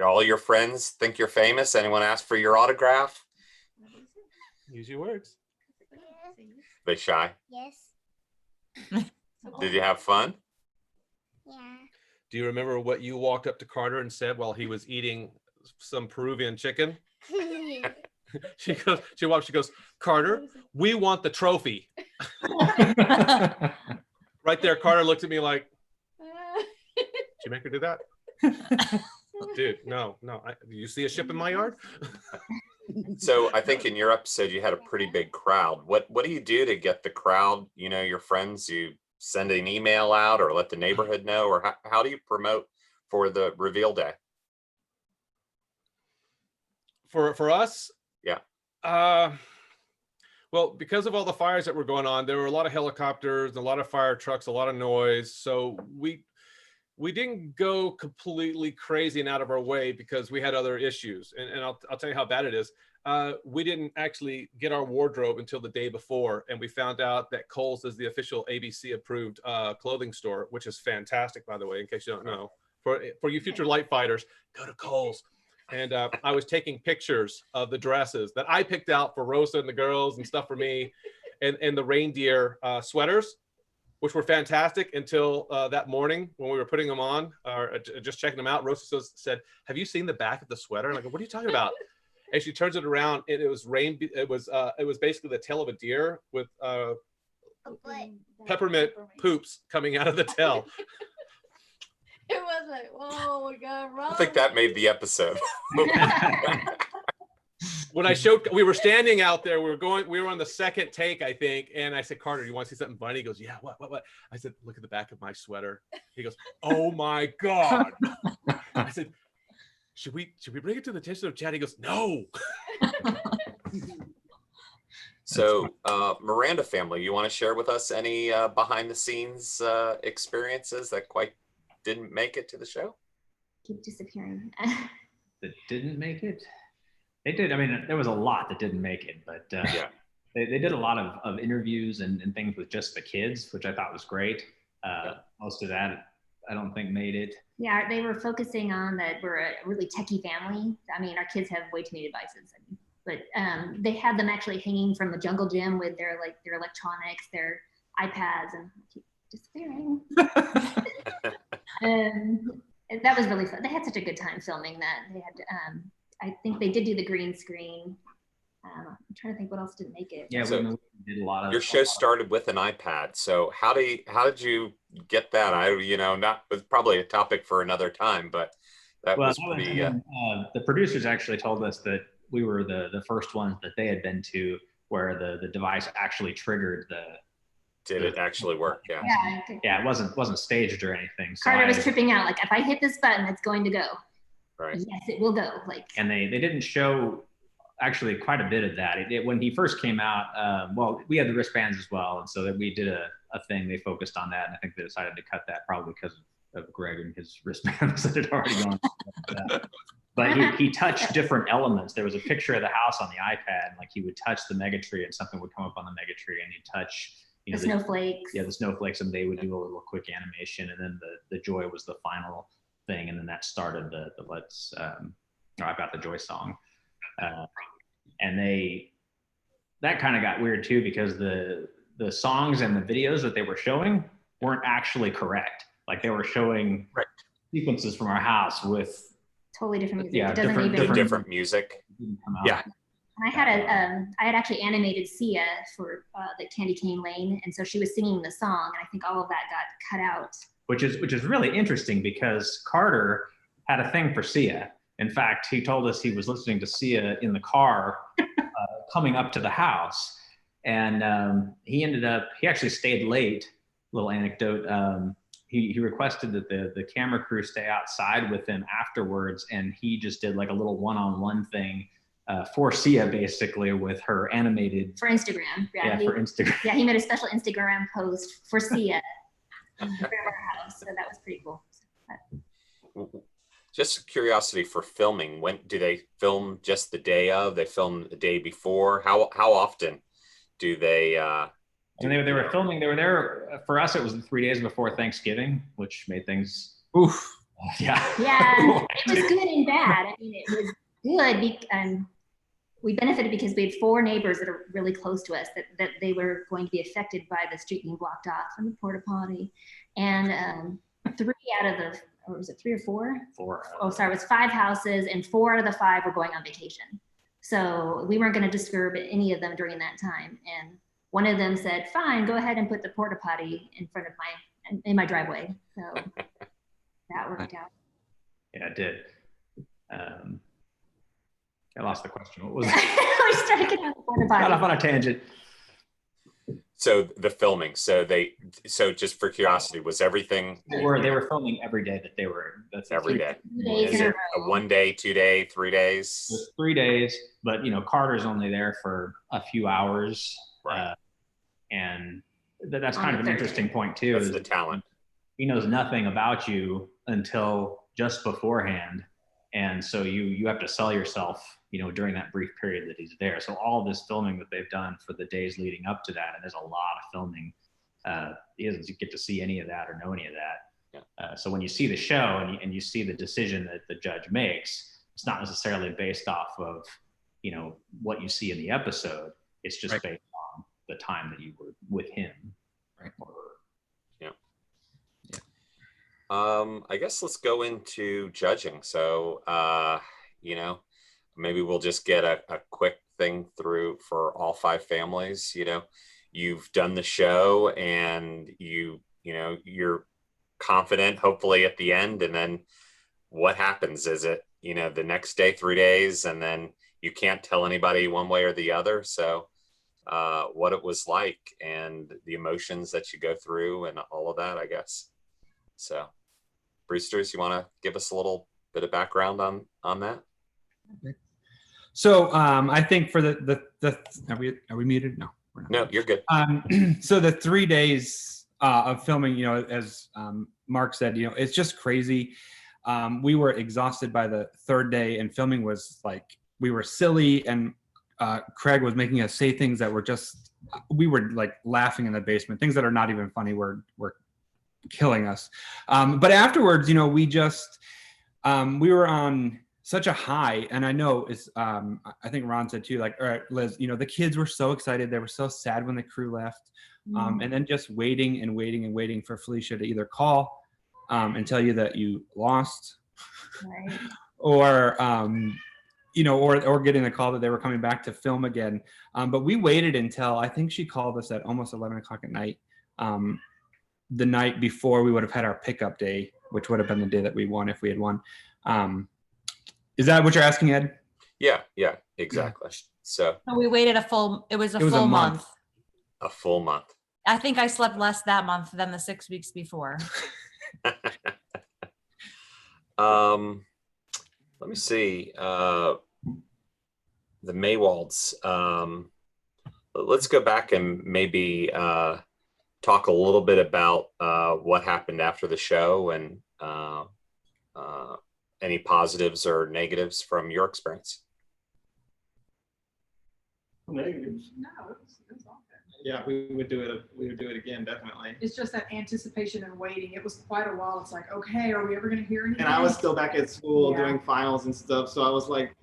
All your friends think you're famous? Anyone ask for your autograph? Use your words. They shy? Yes. Did you have fun? Yeah. Do you remember what you walked up to Carter and said while he was eating some Peruvian chicken? She goes, Carter, we want the trophy. Right there, Carter looked at me like, did you make her do that? Dude, no. Do you see a ship in my yard? So I think in your episode, you had a pretty big crowd. What do you do to get the crowd, your friends? You send an email out or let the neighborhood know? Or how do you promote for the reveal day? For us? Yeah. Well, because of all the fires that were going on, there were a lot of helicopters, a lot of fire trucks, a lot of noise. So we didn't go completely crazy and out of our way because we had other issues. And I'll tell you how bad it is. We didn't actually get our wardrobe until the day before. And we found out that Kohl's is the official ABC approved clothing store, which is fantastic, by the way, in case you don't know. For you future light fighters, go to Kohl's. And I was taking pictures of the dresses that I picked out for Rosa and the girls and stuff for me, and the reindeer sweaters, which were fantastic until that morning when we were putting them on or just checking them out. Rosa said, "Have you seen the back of the sweater?" And I go, "What are you talking about?" And she turns it around, and it was basically the tail of a deer with peppermint poops coming out of the tail. It was like, whoa, we got wrong. I think that made the episode. When we were standing out there, we were on the second take, I think. And I said, Carter, you want to see something funny? He goes, yeah, what? I said, look at the back of my sweater. He goes, oh my God. I said, should we bring it to the attention of Chad? He goes, no. So Miranda family, you want to share with us any behind the scenes experiences that quite didn't make it to the show? Keep disappearing. That didn't make it? They did. I mean, there was a lot that didn't make it, but yeah. They did a lot of interviews and things with just the kids, which I thought was great. Most of that, I don't think made it. Yeah, they were focusing on that we're a really techie family. I mean, our kids have way too many devices. But they had them actually hanging from the jungle gym with their electronics, their iPads, and keep disappearing. That was really fun. They had such a good time filming that. They had, I think they did do the green screen. I'm trying to think what else didn't make it. Yeah, so we did a lot of. Your show started with an iPad. So how did you get that? It's probably a topic for another time, but that was pretty. The producers actually told us that we were the first ones that they had been to where the device actually triggered the. Did it actually work? Yeah. Yeah, it wasn't staged or anything. So Carter was tripping out. Like, if I hit this button, it's going to go. Right. Yes, it will go. Like. And they didn't show actually quite a bit of that. When he first came out, well, we had the wristbands as well. And so that we did a thing, they focused on that. And I think they decided to cut that probably because of Greg and his wristbands that had already gone. But he touched different elements. There was a picture of the house on the iPad, and like he would touch the mega tree and something would come up on the mega tree, and he'd touch, the snowflakes. Yeah, the snowflakes, and they would do a little quick animation, and then the joy was the final thing, and then that started the let's I've got the joy song. And that kind of got weird too, because the songs and the videos that they were showing weren't actually correct. Like they were showing sequences from our house with totally different music. Yeah, It doesn't even different music. Yeah. And I had actually animated Sia for the Candy Cane Lane, and so she was singing the song, and I think all of that got cut out. Which is really interesting because Carter had a thing for Sia. In fact, he told us he was listening to Sia in the car coming up to the house, and he actually stayed late. Little anecdote. He requested that the camera crew stay outside with him afterwards, and he just did like a little one-on-one thing for Sia, basically, with her animated for Instagram. Yeah, for Instagram. Yeah, he made a special Instagram post for Sia in front of our house, so that was pretty cool. Just curiosity for filming. When do they film? Just the day of? They film the day before? How often do they? And they were filming. They were there for us. It was 3 days before Thanksgiving, which made things. Oof. Yeah. Yeah, it was good and bad. I mean, it was good. We benefited because we had 4 neighbors that are really close to us that they were going to be affected by the street being blocked off from the porta potty, and 3 out of the, or was it 3 or 4? 4. Oh, sorry, it was 5 houses, and 4 out of the 5 were going on vacation. So we weren't going to disturb any of them during that time. And one of them said, "Fine, go ahead and put the porta potty in front of in my driveway." So that worked out. Yeah, it did. I lost the question. What was it? We started getting on the porta potty. Got off on a tangent. So the filming. So just for curiosity, was everything? They were filming every day that they were. That's every day. 2 days Is in a it a 1 day, 2 day, 3 days? It was 3 days, but Carter's only there for a few hours, Right. and that's kind of an interesting point too. That's is the talent. He knows nothing about you until just beforehand, and so you have to sell yourself, during that brief period that he's there. So all this filming that they've done for the days leading up to that, and there's a lot of filming, he doesn't get to see any of that or know any of that. Yeah. So when you see the show and you see the decision that the judge makes, it's not necessarily based off of, what you see in the episode. It's just based on the time that you were with him. Right. Yeah. I guess let's go into judging. So, maybe we'll just get a quick thing through for all 5 families. You've done the show, and you're confident, hopefully, at the end. And then what happens? Is it, the next day, 3 days, and then you can't tell anybody one way or the other? So what it was like and the emotions that you go through and all of that, I guess. So Brewsters, you want to give us a little bit of background on that? So I think for the are we muted? No, we're not. No, you're good. So the 3 days of filming, as Mark said, it's just crazy. We were exhausted by the 3rd day, and filming was like, we were silly, and Craig was making us say things that were we were like laughing in the basement. Things that are not even funny were killing us. But afterwards, we just we were on such a high, and I know I think Ron said too, like, all right, Liz, the kids were so excited. They were so sad when the crew left. And then just waiting and waiting and waiting for Felicia to either call and tell you that you lost, Right. or or getting the call that they were coming back to film again. But we waited until, I think she called us at almost 11 o'clock at night, the night before we would have had our pickup day, which would have been the day that we won if we had won. Is that what you're asking, Ed? Yeah, exactly. So we waited a full month. month. A full month. I think I slept less that month than the 6 weeks before. Let me see. the Maywalds. Let's go back and maybe talk a little bit about what happened after the show and any positives or negatives from your experience. Negatives. No, it was all good. Yeah, we would do it. We would do it again, definitely. It's just that anticipation and waiting. It was quite a while. It's like, okay, are we ever going to hear anything? And I was still back at school Yeah. doing finals and stuff, so I was like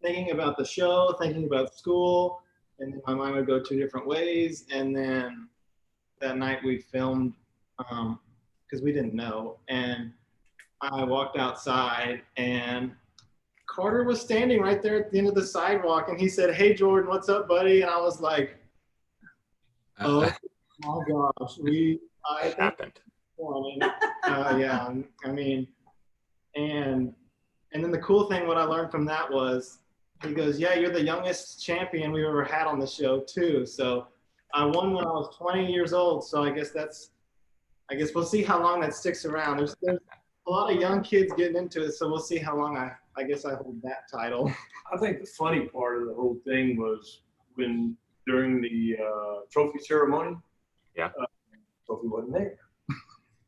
thinking about the show, thinking about school, and then my mind would go two different ways. And then that night we filmed because we didn't know, and I walked outside and Carter was standing right there at the end of the sidewalk, and he said, "Hey Jordan, what's up, buddy?" And I was like, "Oh my gosh, I think happened." Yeah, I mean, and then the cool thing, what I learned from that was, he goes, "Yeah, you're the youngest champion we've ever had on the show too." So I won when I was 20 years old. So I guess we'll see how long that sticks around. There's a lot of young kids getting into it, so we'll see how long I guess I hold that title. I think the funny part of the whole thing was when during the trophy ceremony, trophy wasn't there.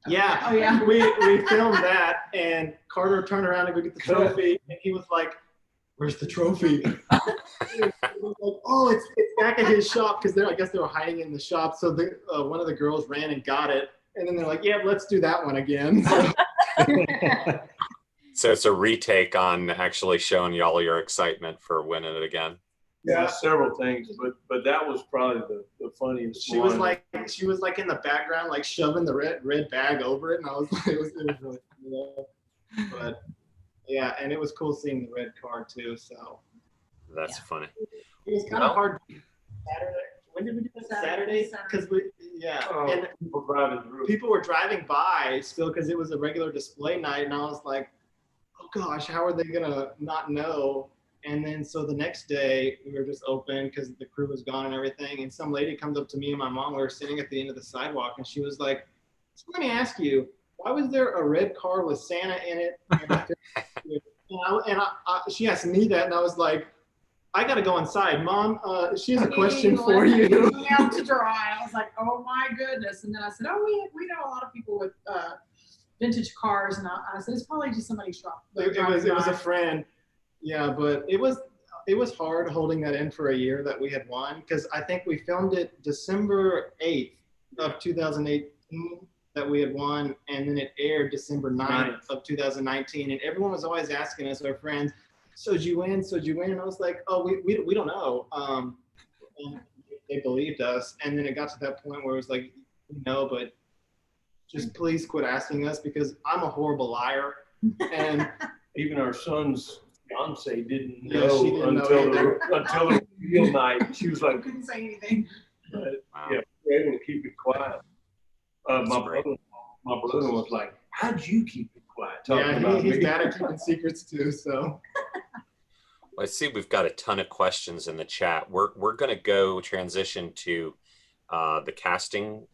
Yeah, Oh, yeah. we filmed that, and Carter turned around to go get the trophy, and he was like, "Where's the trophy?" He was like, "Oh, it's back at his shop," because I guess they were hiding in the shop. So one of the girls ran and got it, and then they're like, "Yeah, let's do that one again." So it's a retake on actually showing y'all your excitement for winning it again. Yeah, several things, but that was probably the funniest. She was like in the background, like shoving the red bag over it, and I was like, it was really cool. But yeah, and it was cool seeing the red card too. So that's funny. It was kind of hard. Saturday. When did we do that? Saturday? Because and people were driving by still because it was a regular display night, and I was like, oh gosh, how are they gonna not know? And then so the next day we were just open because the crew was gone and everything. And some lady comes up to me and my mom. We were sitting at the end of the sidewalk, and she was like, "So let me ask you, why was there a red car with Santa in it?" And she asked me that, and I was like, "I gotta go inside, Mom. She has a question for you." Out to dry. I was like, oh my goodness. And then I said, oh, we know a lot of people with vintage cars, and I said it's probably just somebody's shop. It was a friend. Yeah, but it was hard holding that in for a year that we had won, because I think we filmed it December 8th of 2018 that we had won, and then it aired December 9th of 2019, and everyone was always asking us, our friends, so did you win? So did you win? And I was like, oh, we don't know. And they believed us, and then it got to that point where it was like, no, but just please quit asking us, because I'm a horrible liar. And even our son's fiance didn't Yeah, know she didn't know until the real night. She was like, couldn't say anything. but, yeah, we were able to keep it quiet. My brother was like, how'd you keep it quiet? Yeah, he's bad at keeping secrets too, so. Well, I see we've got a ton of questions in the chat. We're going to go transition to the casting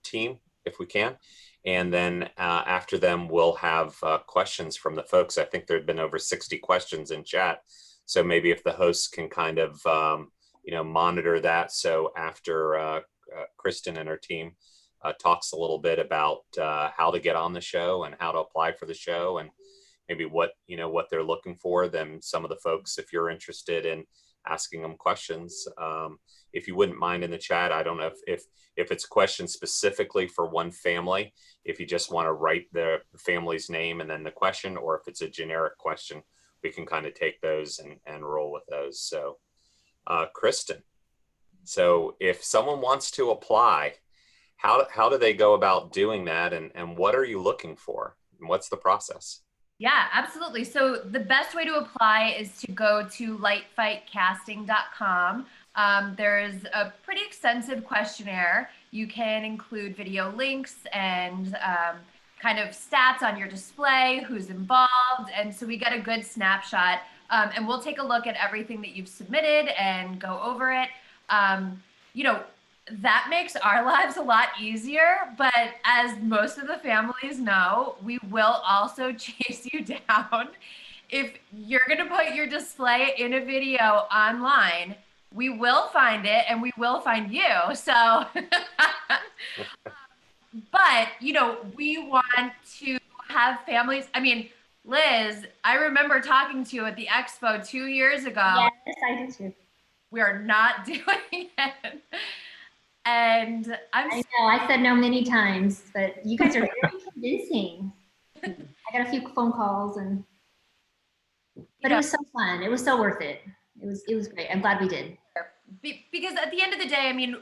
team if we can. And then after them, we'll have questions from the folks. I think there had been over 60 questions in chat. So maybe if the hosts can kind of, monitor that. So after Kristen and her team talks a little bit about how to get on the show and how to apply for the show, and maybe what they're looking for, then some of the folks, if you're interested in asking them questions, if you wouldn't mind in the chat. I don't know if it's a question specifically for one family, if you just want to write the family's name and then the question, or if it's a generic question, we can kind of take those and roll with those. So Kristen, so if someone wants to apply, how do they go about doing that, and what are you looking for, and what's the process? Yeah, absolutely. So the best way to apply is to go to lightfightcasting.com. There's a pretty extensive questionnaire. You can include video links and kind of stats on your display, who's involved. And so we get a good snapshot, and we'll take a look at everything that you've submitted and go over it. That makes our lives a lot easier, but as most of the families know, we will also chase you down if you're going to put your display in a video online, we will find it and we will find you. So, but, you know, we want to have families. I mean, Liz, I remember talking to you at the expo 2 years ago. Yes, I did too. We are not doing it. And I know I said no many times, but you guys are very convincing. I got a few phone calls but it was so fun. It was so worth it. It was great. I'm glad we did. Because at the end of the day, I mean,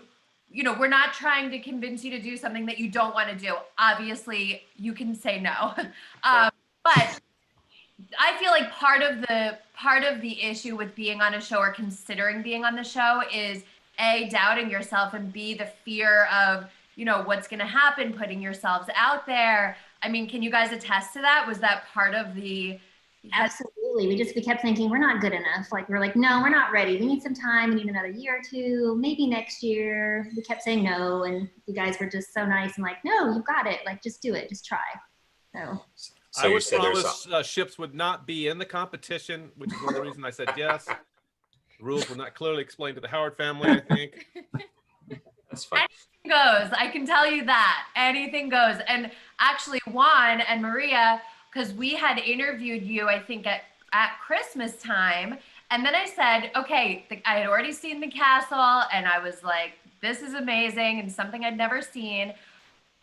you know, we're not trying to convince you to do something that you don't want to do. Obviously, you can say no. But I feel like part of the issue with being on a show or considering being on the show is A, doubting yourself, and B, the fear of, you know, what's going to happen, putting yourselves out there. I mean, can you guys attest to that? Was that part of the... Absolutely. We kept thinking we're not good enough. Like, we're like, no, we're not ready. We need some time. We need another year or two, maybe next year. We kept saying no. And you guys were just so nice and like, no, you got it. Like, just do it. Just try. So I would promise ships would not be in the competition, which is one of the reasons I said yes. The rules were not clearly explained to the Howard family, I think. That's fine. Anything goes. I can tell you that. Anything goes. And actually, Juan and Maria, because we had interviewed you, I think, at Christmas time. And then I said, okay, I had already seen the castle, and I was like, this is amazing and something I'd never seen.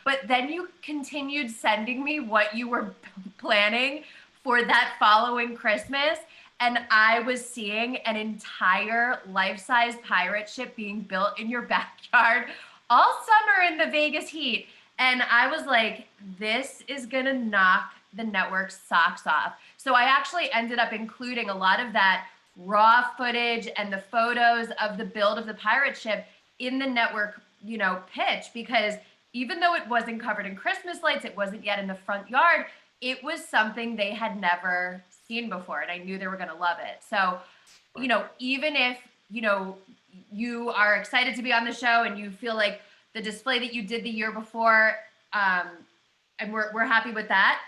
But then you continued sending me what you were planning for that following Christmas. And I was seeing an entire life-size pirate ship being built in your backyard all summer in the Vegas heat. And I was like, this is gonna knock the network's socks off. So I actually ended up including a lot of that raw footage and the photos of the build of the pirate ship in the network, you know, pitch, because even though it wasn't covered in Christmas lights, it wasn't yet in the front yard, it was something they had never seen before, and I knew they were gonna love it. So, you know, even if, you know, you are excited to be on the show and you feel like the display that you did the year before, and we're happy with that,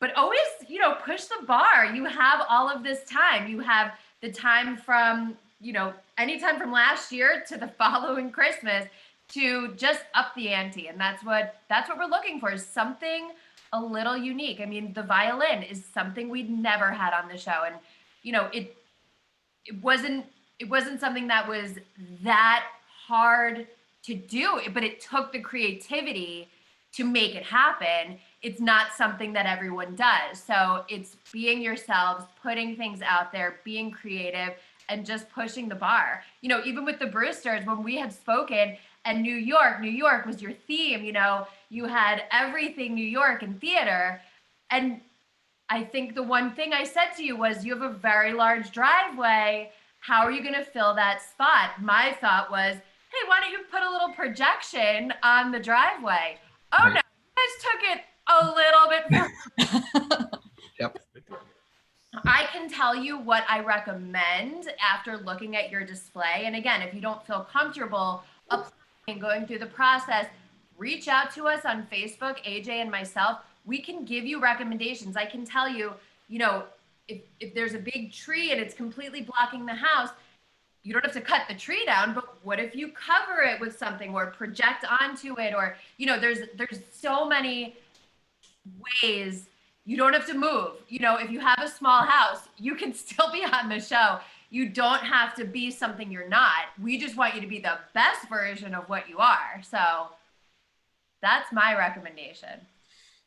but always, you know, push the bar. You have all of this time. You have the time from, you know, anytime from last year to the following Christmas to just up the ante. And that's what we're looking for, is something a little unique. I mean, the violin is something we'd never had on the show. And, you know, it wasn't something that was that hard to do, but it took the creativity to make it happen. It's not something that everyone does. So it's being yourselves, putting things out there, being creative, and just pushing the bar. You know, even with the Brewsters, when we had spoken, and New York was your theme, you know, you had everything New York in theater. And I think the one thing I said to you was, you have a very large driveway. How are you going to fill that spot? My thought was, hey, why don't you put a little projection on the driveway? Oh, no, you guys took it a little bit further. Yep. I can tell you what I recommend after looking at your display. And again, if you don't feel comfortable applying and going through the process, reach out to us on Facebook, AJ and myself. We can give you recommendations. I can tell you, you know, if there's a big tree and it's completely blocking the house, you don't have to cut the tree down, but what if you cover it with something or project onto it? Or, you know, there's so many ways. You don't have to move. You know, if you have a small house, you can still be on the show. You don't have to be something you're not. We just want you to be the best version of what you are. So that's my recommendation.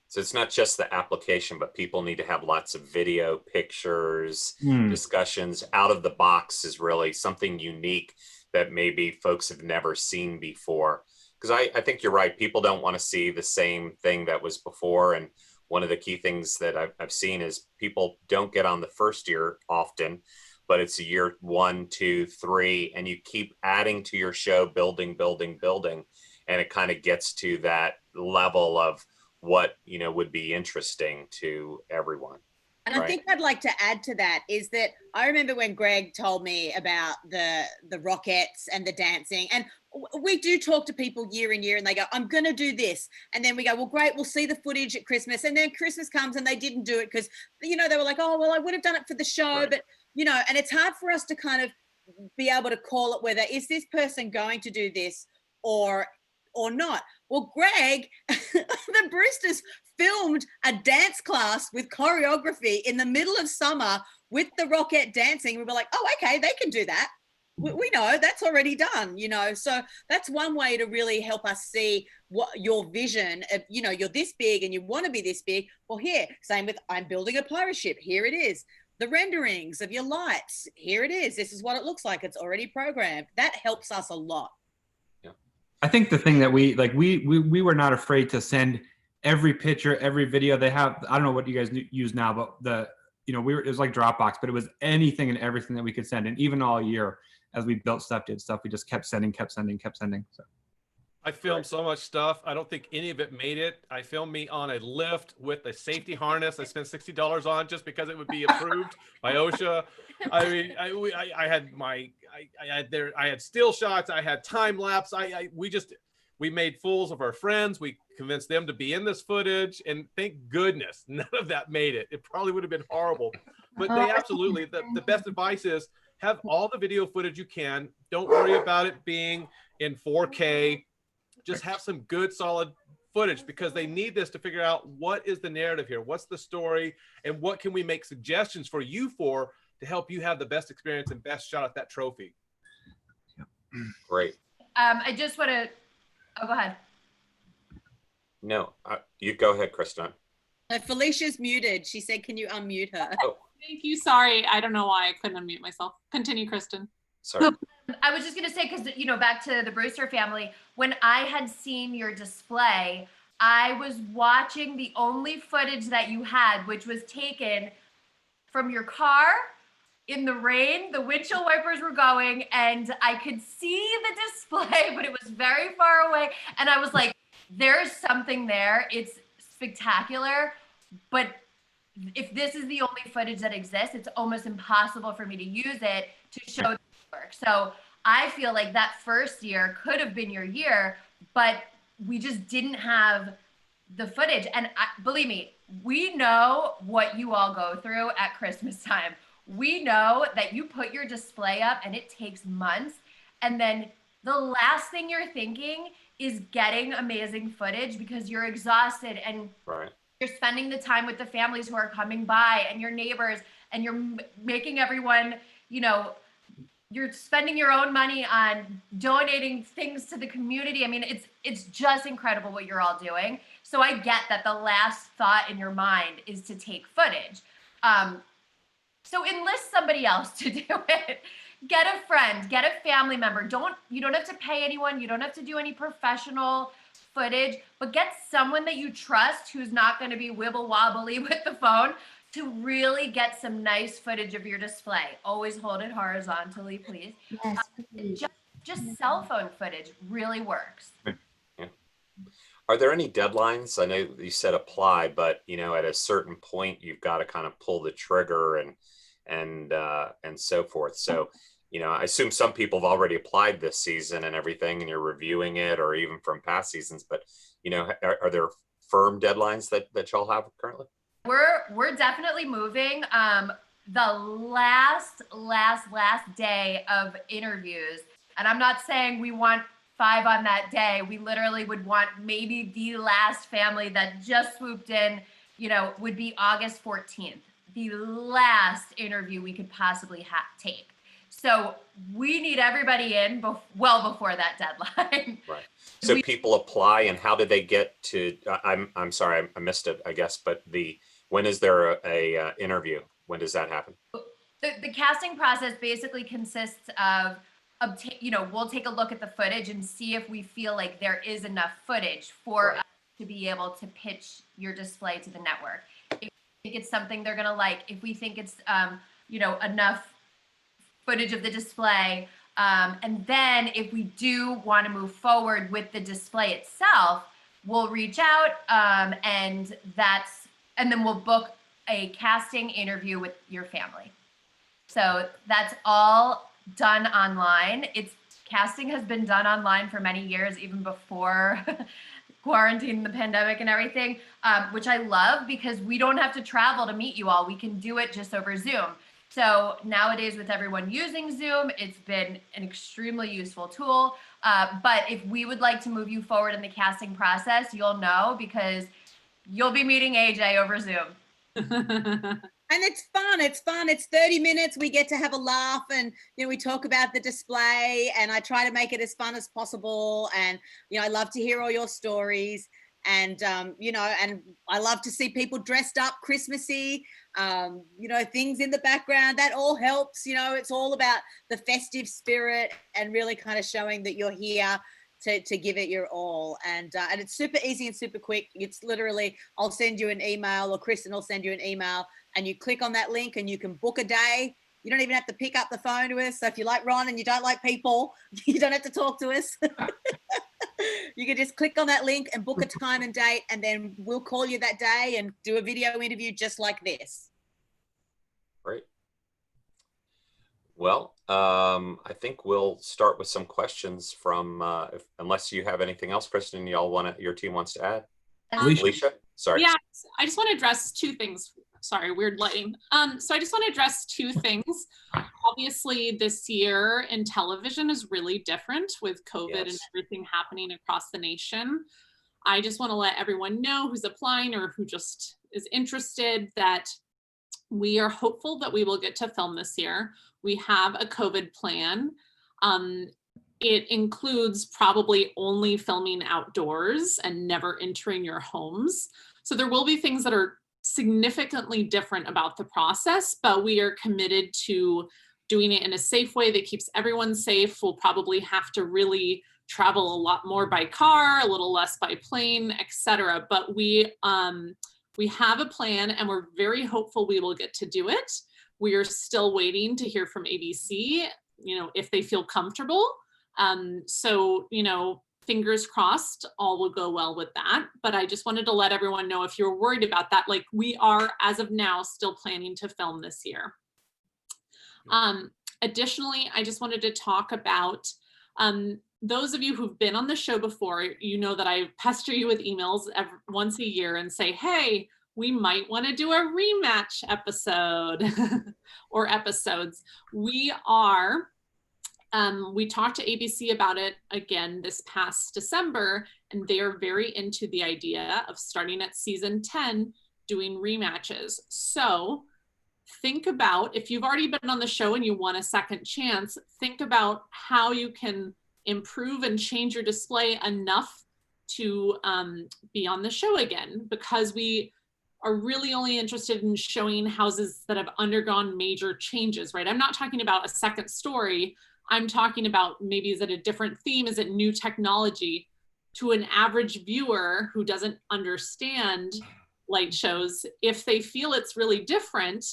So it's not just the application, but people need to have lots of video, pictures, discussions. Out of the box is really something unique that maybe folks have never seen before. Because I think you're right. People don't want to see the same thing that was before. And one of the key things that I've seen is people don't get on the first year often, but it's a year 1, 2, 3, and you keep adding to your show, building. And it kind of gets to that level of what, you know, would be interesting to everyone. And I think I'd like to add to that is that I remember when Greg told me about the Rockettes and the dancing, and we do talk to people year in year and they go, I'm going to do this. And then we go, well, great, we'll see the footage at Christmas. And then Christmas comes and they didn't do it because, you know, they were like, oh, well, I would have done it for the show. But, you know, and it's hard for us to kind of be able to call it whether is this person going to do this or not. Well, Greg, the Brewsters filmed a dance class with choreography in the middle of summer with the Rockette dancing. We were like, oh, okay, they can do that. We know that's already done, you know. So that's one way to really help us see what your vision of, you know, you're this big and you want to be this big. Well, here, same with I'm building a pirate ship. Here it is. The renderings of your lights. Here it is. This is what it looks like. It's already programmed. That helps us a lot. I think the thing that we were not afraid to send every picture, every video they have. I don't know what you guys use now, but it was like Dropbox, but it was anything and everything that we could send. And even all year as we built stuff, did stuff, we just kept sending. So I filmed so much stuff. I don't think any of it made it. I filmed me on a lift with a safety harness. I spent $60 on just because it would be approved by OSHA. I mean, I had still shots. I had time lapse. We made fools of our friends. We convinced them to be in this footage, and thank goodness none of that made it. It probably would have been horrible, but they absolutely, the best advice is have all the video footage you can. Don't worry about it being in 4K. Just have some good solid footage because they need this to figure out what is the narrative here, what's the story, and what can we make suggestions for you to help you have the best experience and best shot at that trophy. Great. I just want to, go ahead. No, you go ahead, Kristen. Felicia's muted. She said, can you unmute her? Oh. Thank you. Sorry. I don't know why I couldn't unmute myself. Continue, Kristen. Sorry. I was just going to say, because, you know, back to the Brewster family, when I had seen your display, I was watching the only footage that you had, which was taken from your car in the rain. The windshield wipers were going and I could see the display, but it was very far away. And I was like, there's something there. It's spectacular. But if this is the only footage that exists, it's almost impossible for me to use it to show the work. So I feel like that first year could have been your year, but we just didn't have the footage. And believe me, we know what you all go through at Christmas time. We know that you put your display up and it takes months. And then the last thing you're thinking is getting amazing footage because you're exhausted and you're spending the time with the families who are coming by and your neighbors, and you're making everyone, you know, you're spending your own money on donating things to the community. I mean, it's just incredible what you're all doing. So I get that the last thought in your mind is to take footage. So enlist somebody else to do it. Get a friend, get a family member. You don't have to pay anyone. You don't have to do any professional footage, but get someone that you trust who's not going to be wibble wobbly with the phone to really get some nice footage of your display. Always hold it horizontally, please. Yes, just cell phone footage really works. Yeah. Are there any deadlines? I know you said apply, but you know, at a certain point, you've got to kind of pull the trigger and so forth. So, you know, I assume some people have already applied this season and everything, and you're reviewing it, or even from past seasons. But you know, are there firm deadlines that y'all have currently? We're definitely moving. The last day of interviews, and I'm not saying we want 5 on that day. We literally would want maybe the last family that just swooped in, you know, would be August 14th, the last interview we could possibly take. So we need everybody in well before that deadline. Right. So people apply, and how do they get to? I'm sorry, I missed it, I guess. But when is there a interview? When does that happen? The casting process basically consists of we'll take a look at the footage and see if we feel like there is enough footage for us to be able to pitch your display to the network. If we think it's something they're gonna like, if we think it's enough footage of the display, and then if we do want to move forward with the display itself, we'll reach out and then we'll book a casting interview with your family. So that's all done online. Casting has been done online for many years, even before quarantine, the pandemic and everything, which I love because we don't have to travel to meet you all. We can do it just over Zoom. So nowadays with everyone using Zoom, it's been an extremely useful tool. But if we would like to move you forward in the casting process, you'll know because you'll be meeting AJ over Zoom. And it's fun. It's fun. It's 30 minutes. We get to have a laugh and, we talk about the display and I try to make it as fun as possible. And, I love to hear all your stories and, and I love to see people dressed up Christmassy, things in the background that all helps, it's all about the festive spirit and really kind of showing that you're here to give it your all. And it's super easy and super quick. It's literally, I'll send you an email or Kristen will send you an email and you click on that link and you can book a day. You don't even have to pick up the phone to us. So if you like Ron and you don't like people, you don't have to talk to us. You can just click on that link and book a time and date, and then we'll call you that day and do a video interview just like this. Great. Well, I think we'll start with some questions from, unless you have anything else, Kristen, your team wants to add. Alicia, sorry. Yeah, I just want to address two things. Sorry, weird lighting. So I just want to address two things. Obviously, this year in television is really different with COVID and everything happening across the nation. I just want to let everyone know who's applying or who just is interested that we are hopeful that we will get to film this year. We have a COVID plan. It includes probably only filming outdoors and never entering your homes. So there will be things that are significantly different about the process, but we are committed to doing it in a safe way that keeps everyone safe. We'll probably have to really travel a lot more by car, a little less by plane, etc. But we have a plan and we're very hopeful we will get to do it. We are still waiting to hear from ABC, if they feel comfortable. So, fingers crossed, all will go well with that. But I just wanted to let everyone know if you're worried about that, like we are, as of now, still planning to film this year. Additionally, I just wanted to talk about those of you who've been on the show before, that I pester you with emails once a year and say, hey, we might want to do a rematch episode or episodes. We talked to ABC about it again this past December, and they are very into the idea of starting at season 10, doing rematches. So think about, if you've already been on the show and you want a second chance, think about how you can improve and change your display enough to be on the show again, because we are really only interested in showing houses that have undergone major changes, right? I'm not talking about a second story. I'm talking about maybe is it a different theme? Is it new technology? To an average viewer who doesn't understand light shows, if they feel it's really different,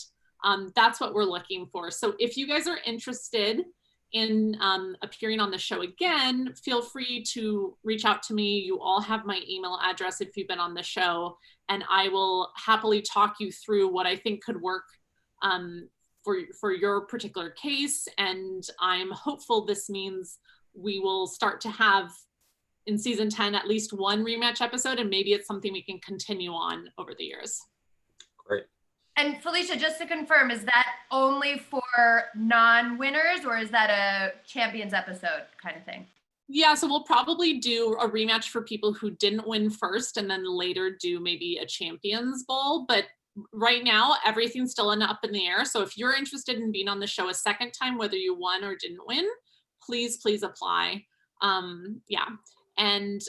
that's what we're looking for. So if you guys are interested in appearing on the show again, feel free to reach out to me. You all have my email address if you've been on the show, and I will happily talk you through what I think could work for your particular case. And I'm hopeful this means we will start to have in season 10 at least one rematch episode, and maybe it's something we can continue on over the years. Great. And Felicia, just to confirm, is that only for non-winners or is that a champions episode kind of thing? Yeah, so we'll probably do a rematch for people who didn't win first and then later do maybe a champions bowl. But right now, everything's still up in the air. So if you're interested in being on the show a second time, whether you won or didn't win, please apply. Yeah. And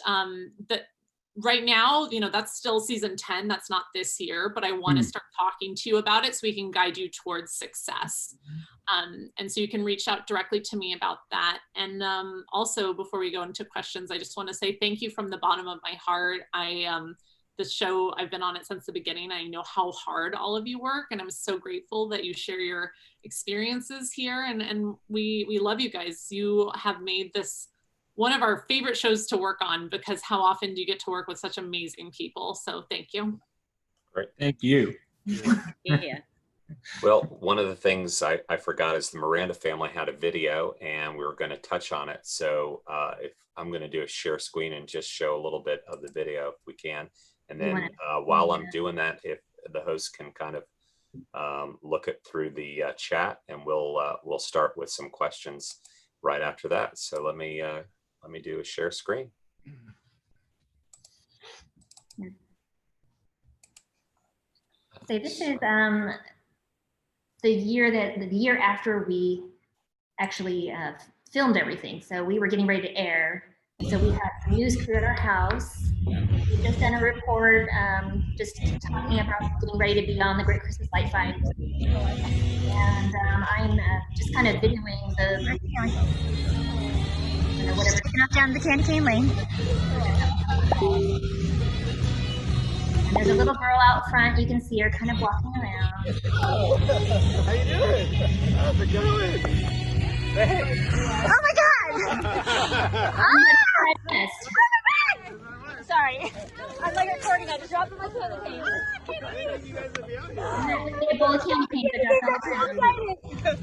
right now, that's still season 10. That's not this year, but I want to start talking to you about it so we can guide you towards success. And so you can reach out directly to me about that. And also, before we go into questions, I just want to say thank you from the bottom of my heart. This show, I've been on it since the beginning. I know how hard all of you work, and I'm so grateful that you share your experiences here. And we love you guys. You have made this one of our favorite shows to work on, because how often do you get to work with such amazing people? So thank you. Great. Thank you. Yeah. Well, one of the things I forgot is the Miranda family had a video and we were going to touch on it. So if I'm going to do a share screen and just show a little bit of the video if we can. And then while I'm doing that, if the host can kind of look it through the chat, and we'll start with some questions right after that. So let me do a share screen. So this is the year after we actually filmed everything. So we were getting ready to air. So we had some news crew at our house. We just done a report, just talking about getting ready to be on the Great Christmas Light Fight. And I'm just kind of videoing the whatever. Taking off down the candy cane lane. And there's a little girl out front. You can see her kind of walking around. How you doing? How's it going? Oh my God! Sorry, I'm like recording. I just dropped my candy cane.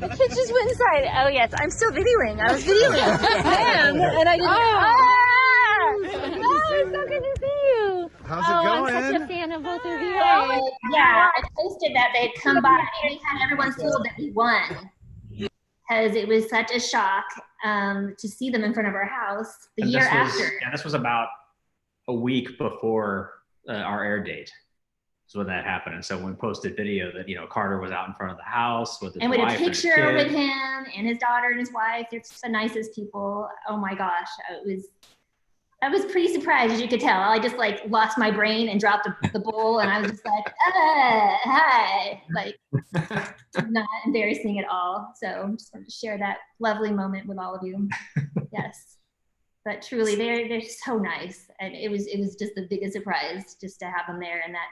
The kids just went inside. Oh yes, I'm still videoing. I was videoing them, and I didn't. Oh, it's so good to see you. How's it going? I'm such a fan of both of you. Yeah, I posted that they had come by and they had everyone told that we won. Because it was such a shock to see them in front of our house the year after. Yeah, this was about a week before our air date. So when that happened, and so when we posted video that Carter was out in front of the house with his and with wife a picture and his kid. with him and his daughter and his wife. They're just the nicest people. Oh my gosh, I was pretty surprised, as you could tell. I just like lost my brain and dropped the bowl, and I was just like, hi, like not embarrassing at all. So just wanted to share that lovely moment with all of you. Yes, but truly, they're so nice, and it was just the biggest surprise just to have them there, and that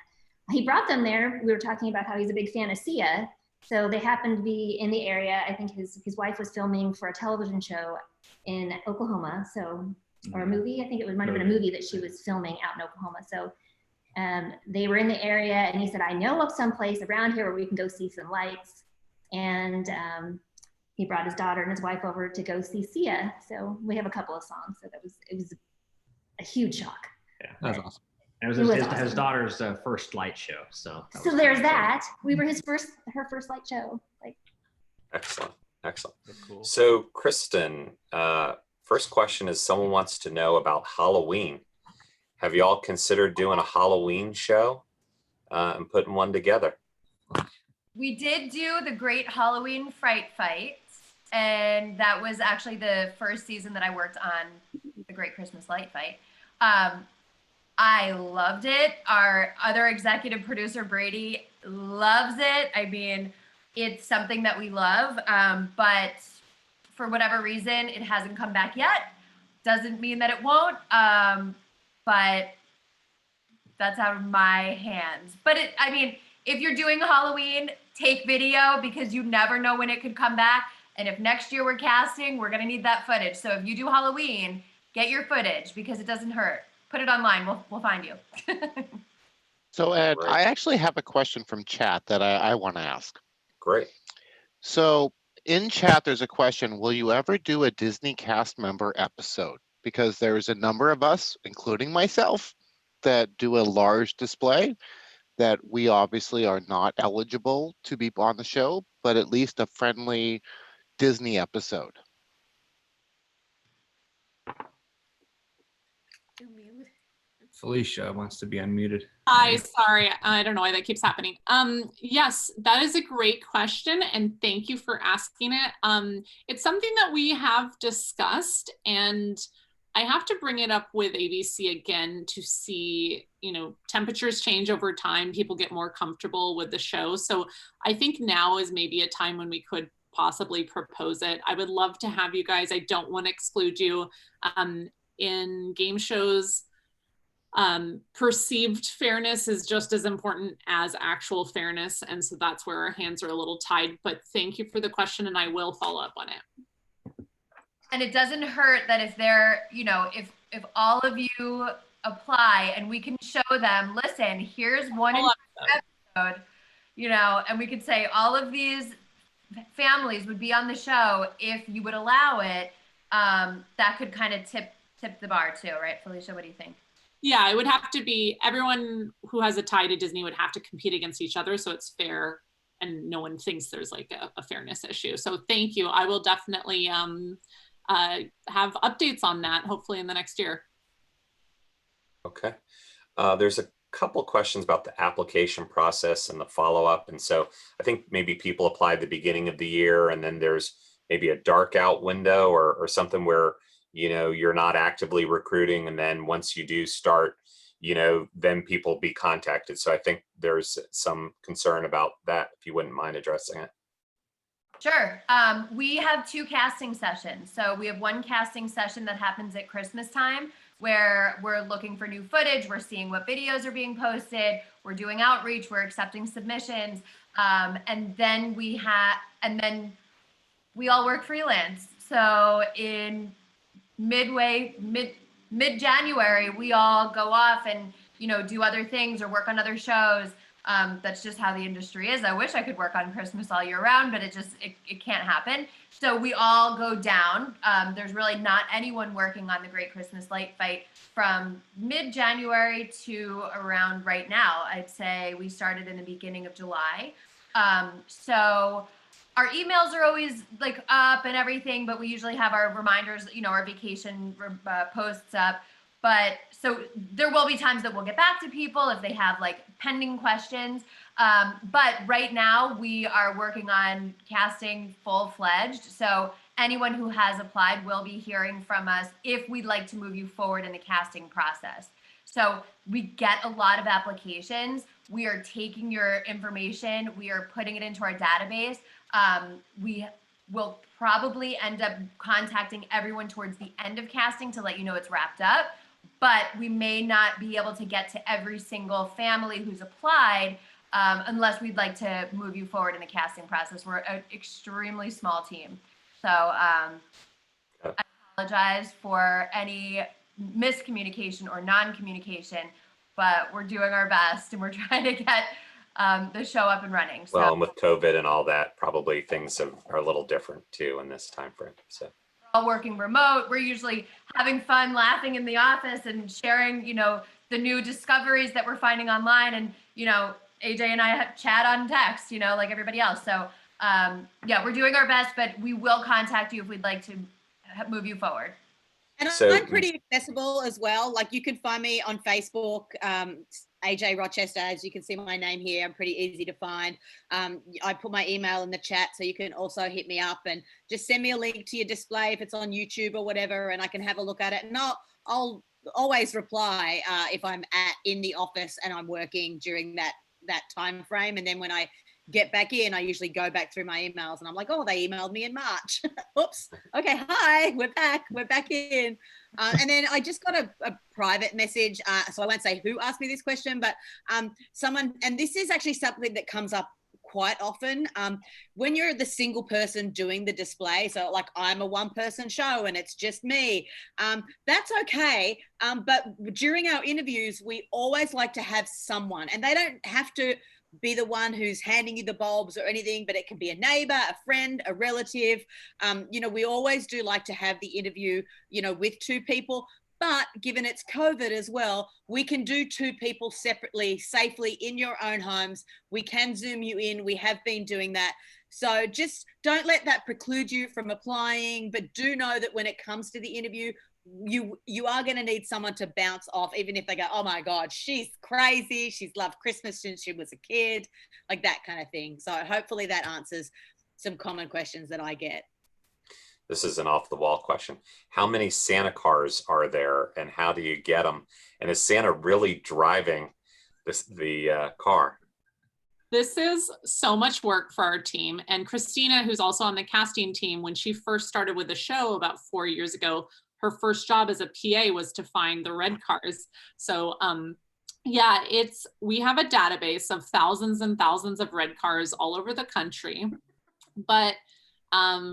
he brought them there. We were talking about how he's a big fan of Sia, so they happened to be in the area. I think his wife was filming for a television show in Oklahoma, so. Or a movie, I think it might have been a movie that she was filming out in Oklahoma. So they were in the area, and he said, I know of some place around here where we can go see some lights. And he brought his daughter and his wife over to go see Sia. So we have a couple of songs. So it was a huge shock. Yeah, that's awesome. It was his daughter's first light show. So there's that. We were her first light show. Like, Excellent. Cool. So Kristen, first question is, someone wants to know about Halloween. Have you all considered doing a Halloween show and putting one together? We did do the Great Halloween Fright Fight, and that was actually the first season that I worked on the Great Christmas Light Fight. I loved it. Our other executive producer, Brady, loves it. I mean, it's something that we love, but for whatever reason, it hasn't come back yet. Doesn't mean that it won't, but that's out of my hands. But I mean, if you're doing Halloween, take video, because you never know when it could come back. And if next year we're casting, we're gonna need that footage. So if you do Halloween, get your footage, because it doesn't hurt. Put it online, we'll find you. So Ed, I actually have a question from chat that I want to ask. Great. So in chat, there's a question, will you ever do a Disney cast member episode? Because there's a number of us, including myself, that do a large display that we obviously are not eligible to be on the show, but at least a friendly Disney episode. Felicia wants to be unmuted. Hi, sorry, I don't know why that keeps happening. Yes, that is a great question, and thank you for asking it. It's something that we have discussed, and I have to bring it up with ABC again to see, temperatures change over time, people get more comfortable with the show. So I think now is maybe a time when we could possibly propose it. I would love to have you guys. I don't want to exclude you. In game shows, perceived fairness is just as important as actual fairness. And so that's where our hands are a little tied, but thank you for the question, and I will follow up on it. And it doesn't hurt that if they're, if all of you apply and we can show them, listen, here's one episode, you know, and we could say all of these families would be on the show if you would allow it. That could kind of tip the bar too, right, Felicia? What do you think? Yeah, it would have to be, everyone who has a tie to Disney would have to compete against each other, so it's fair and no one thinks there's like a fairness issue. So thank you. I will definitely have updates on that hopefully in the next year. Okay. There's a couple questions about the application process and the follow-up. And so I think maybe people apply at the beginning of the year, and then there's maybe a dark out window or something where, you know, you're not actively recruiting. And then once you do start, you know, then people be contacted. So I think there's some concern about that, if you wouldn't mind addressing it. Sure. We have 2 casting sessions. So we have one casting session that happens at Christmas time, where we're looking for new footage. We're seeing what videos are being posted. We're doing outreach. We're accepting submissions. And then we all work freelance. So in mid-January, we all go off and, you know, do other things or work on other shows. That's just how the industry is. I wish I could work on Christmas all year round, but it can't happen. So we all go down. There's really not anyone working on the Great Christmas Light Fight from mid-January to around right now. I'd say we started in the beginning of July. So our emails are always like up and everything, but we usually have our reminders, you know, our vacation posts up. But so there will be times that we'll get back to people if they have like pending questions. But right now we are working on casting full-fledged. So anyone who has applied will be hearing from us if we'd like to move you forward in the casting process. So we get a lot of applications. We are taking your information. We are putting it into our database. We will probably end up contacting everyone towards the end of casting to let you know it's wrapped up. But we may not be able to get to every single family who's applied unless we'd like to move you forward in the casting process. We're an extremely small team. So I apologize for any miscommunication or non-communication, but we're doing our best and we're trying to get the show up and running. So, Well, and with COVID and all that, probably things are a little different too in this time frame. So we're all working remote. We're usually having fun, laughing in the office and sharing, you know, the new discoveries that we're finding online. And, you know, AJ and I chat on text, you know, like everybody else. So yeah, we're doing our best, but we will contact you if we'd like to move you forward. And So- I'm pretty accessible as well. Like you can find me on Facebook, AJ Rochester, as you can see my name here. I'm pretty easy to find. I put my email in the chat, so you can also hit me up and just send me a link to your display if it's on YouTube or whatever, and I can have a look at it. And I'll always reply if I'm in the office and I'm working during that time frame. And then when I get back in, I usually go back through my emails and I'm like, oh, they emailed me in March. Oops. Okay. Hi, we're back in. And then I just got a private message. So I won't say who asked me this question, but someone, and this is actually something that comes up quite often when you're the single person doing the display. So like I'm a 1-person show and it's just me. That's okay. But during our interviews, we always like to have someone, and they don't have to be the one who's handing you the bulbs or anything, but it can be a neighbor, a friend, a relative. You know, we always do like to have the interview, you know, with 2 people, but given it's COVID as well, we can do 2 people separately, safely in your own homes. We can Zoom you in. We have been doing that. So just don't let that preclude you from applying, but do know that when it comes to the interview, you are going to need someone to bounce off, even if they go, oh my God, she's crazy. She's loved Christmas since she was a kid, like that kind of thing. So hopefully that answers some common questions that I get. this is an off the wall question. How many Santa cars are there and how do you get them? And is Santa really driving the car? This is so much work for our team. And Christina, who's also on the casting team, when she first started with the show about 4 years ago, her first job as a PA was to find the red cars. So yeah, we have a database of thousands and thousands of red cars all over the country. But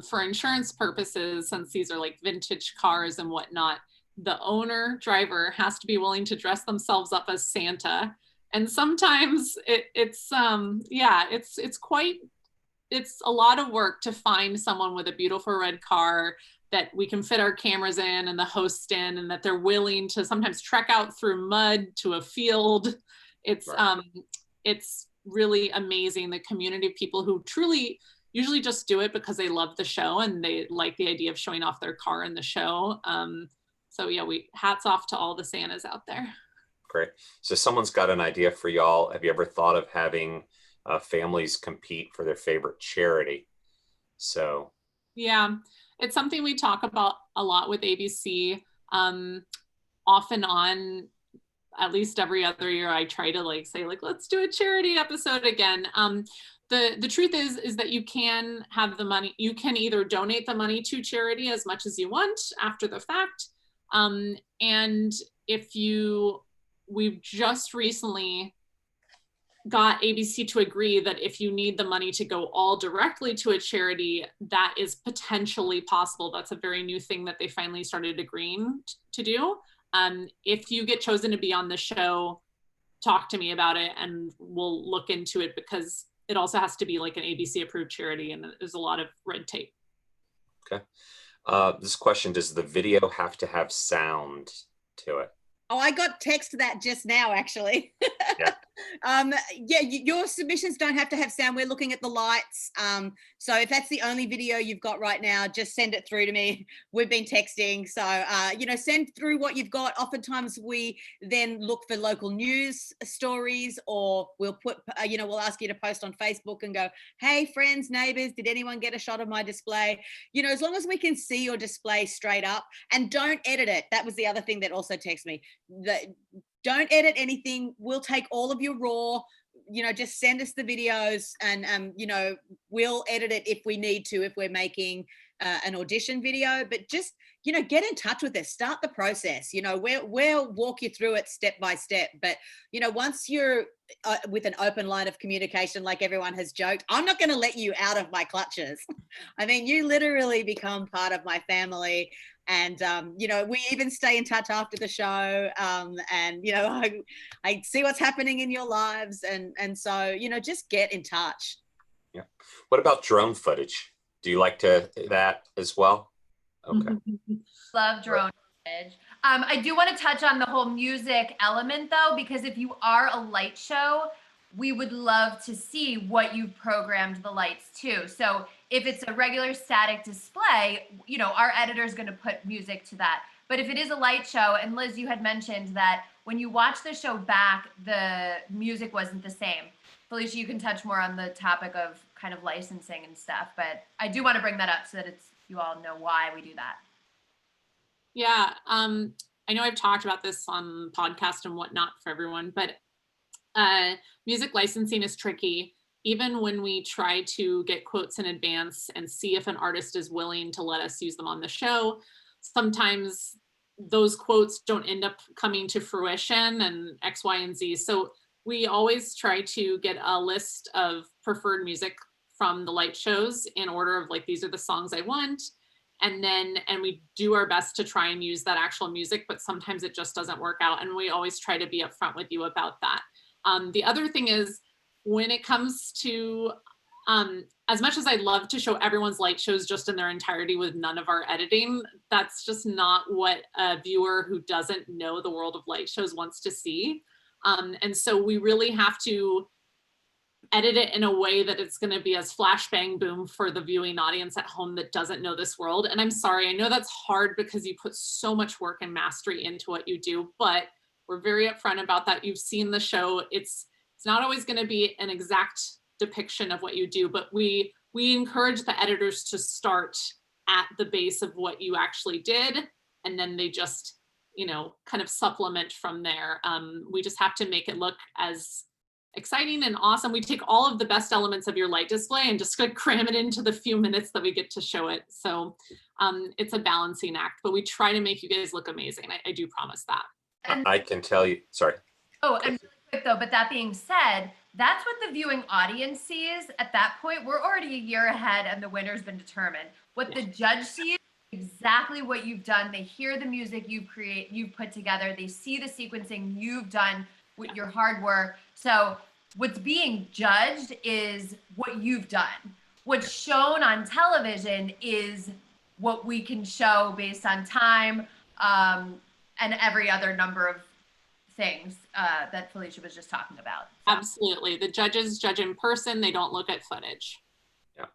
for insurance purposes, since these are like vintage cars and whatnot, the owner driver has to be willing to dress themselves up as Santa And sometimes it's a lot of work to find someone with a beautiful red car that we can fit our cameras in and the host in, and that they're willing to sometimes trek out through mud to a field. It's really amazing, the community of people who truly usually just do it because they love the show and they like the idea of showing off their car in the show. So yeah, hats off to all the Santas out there. Great. So someone's got an idea for y'all. Have you ever thought of having families compete for their favorite charity? So yeah, it's something we talk about a lot with ABC. Off and on, at least every other year, I try to say let's do a charity episode again. The truth is that you can have the money. You can either donate the money to charity as much as you want after the fact, and we've just recently got ABC to agree that if you need the money to go all directly to a charity, that is potentially possible. That's a very new thing that they finally started agreeing to do. If you get chosen to be on the show, talk to me about it and we'll look into it, because it also has to be like an ABC approved charity and there's a lot of red tape. Okay. This question, does the video have to have sound to it? Oh, I got text that just now, actually. Yeah. Your submissions don't have to have sound. We're looking at the lights. So if that's the only video you've got right now, just send it through to me. We've been texting. So, send through what you've got. Oftentimes we then look for local news stories, or we'll we'll ask you to post on Facebook and go, hey, friends, neighbors, did anyone get a shot of my display? As long as we can see your display straight up, and don't edit it. That was the other thing that also texted me. Don't edit anything. We'll take all of your raw, just send us the videos, and we'll edit it if we need to, if we're making an audition video. But just get in touch with us, start the process. We'll walk you through it step by step. But once you're with an open line of communication, like everyone has joked, I'm not going to let you out of my clutches. I mean, you literally become part of my family. And, we even stay in touch after the show. I see what's happening in your lives. And so, just get in touch. Yeah. What about drone footage? Do you like that as well? Okay. Love drone footage. I do want to touch on the whole music element though, because if you are a light show, we would love to see what you've programmed the lights to. So if it's a regular static display, our editor is going to put music to that. But if it is a light show, and Liz, you had mentioned that when you watch the show back, the music wasn't the same. Felicia, you can touch more on the topic of kind of licensing and stuff, but I do want to bring that up so that you all know why we do that. Yeah, I know I've talked about this on podcast and whatnot for everyone, but music licensing is tricky. Even when we try to get quotes in advance and see if an artist is willing to let us use them on the show, sometimes those quotes don't end up coming to fruition and X, Y, and Z. So we always try to get a list of preferred music from the light shows in order of these are the songs I want. And we do our best to try and use that actual music, but sometimes it just doesn't work out. And we always try to be upfront with you about that. The other thing is, when it comes to, as much as I'd love to show everyone's light shows just in their entirety with none of our editing, that's just not what a viewer who doesn't know the world of light shows wants to see. And so we really have to edit it in a way that it's going to be as flash bang boom for the viewing audience at home that doesn't know this world. And I'm sorry, I know that's hard because you put so much work and mastery into what you do, but we're very upfront about that. You've seen the show. It's not always going to be an exact depiction of what you do, but we encourage the editors to start at the base of what you actually did, and then they just, kind of supplement from there. We just have to make it look as exciting and awesome. We take all of the best elements of your light display and just cram it into the few minutes that we get to show it. So it's a balancing act, but we try to make you guys look amazing. I do promise that. I can tell you, sorry. Oh, and really quick though, but that being said, that's what the viewing audience sees. At that point, we're already a year ahead and the winner's been determined. What the judge sees is exactly what you've done. They hear the music you've put together. They see the sequencing you've done with your hard work. So what's being judged is what you've done. What's shown on television is what we can show based on time, and every other number of things that Felicia was just talking about. So. Absolutely. The judges judge in person. They don't look at footage. Yeah,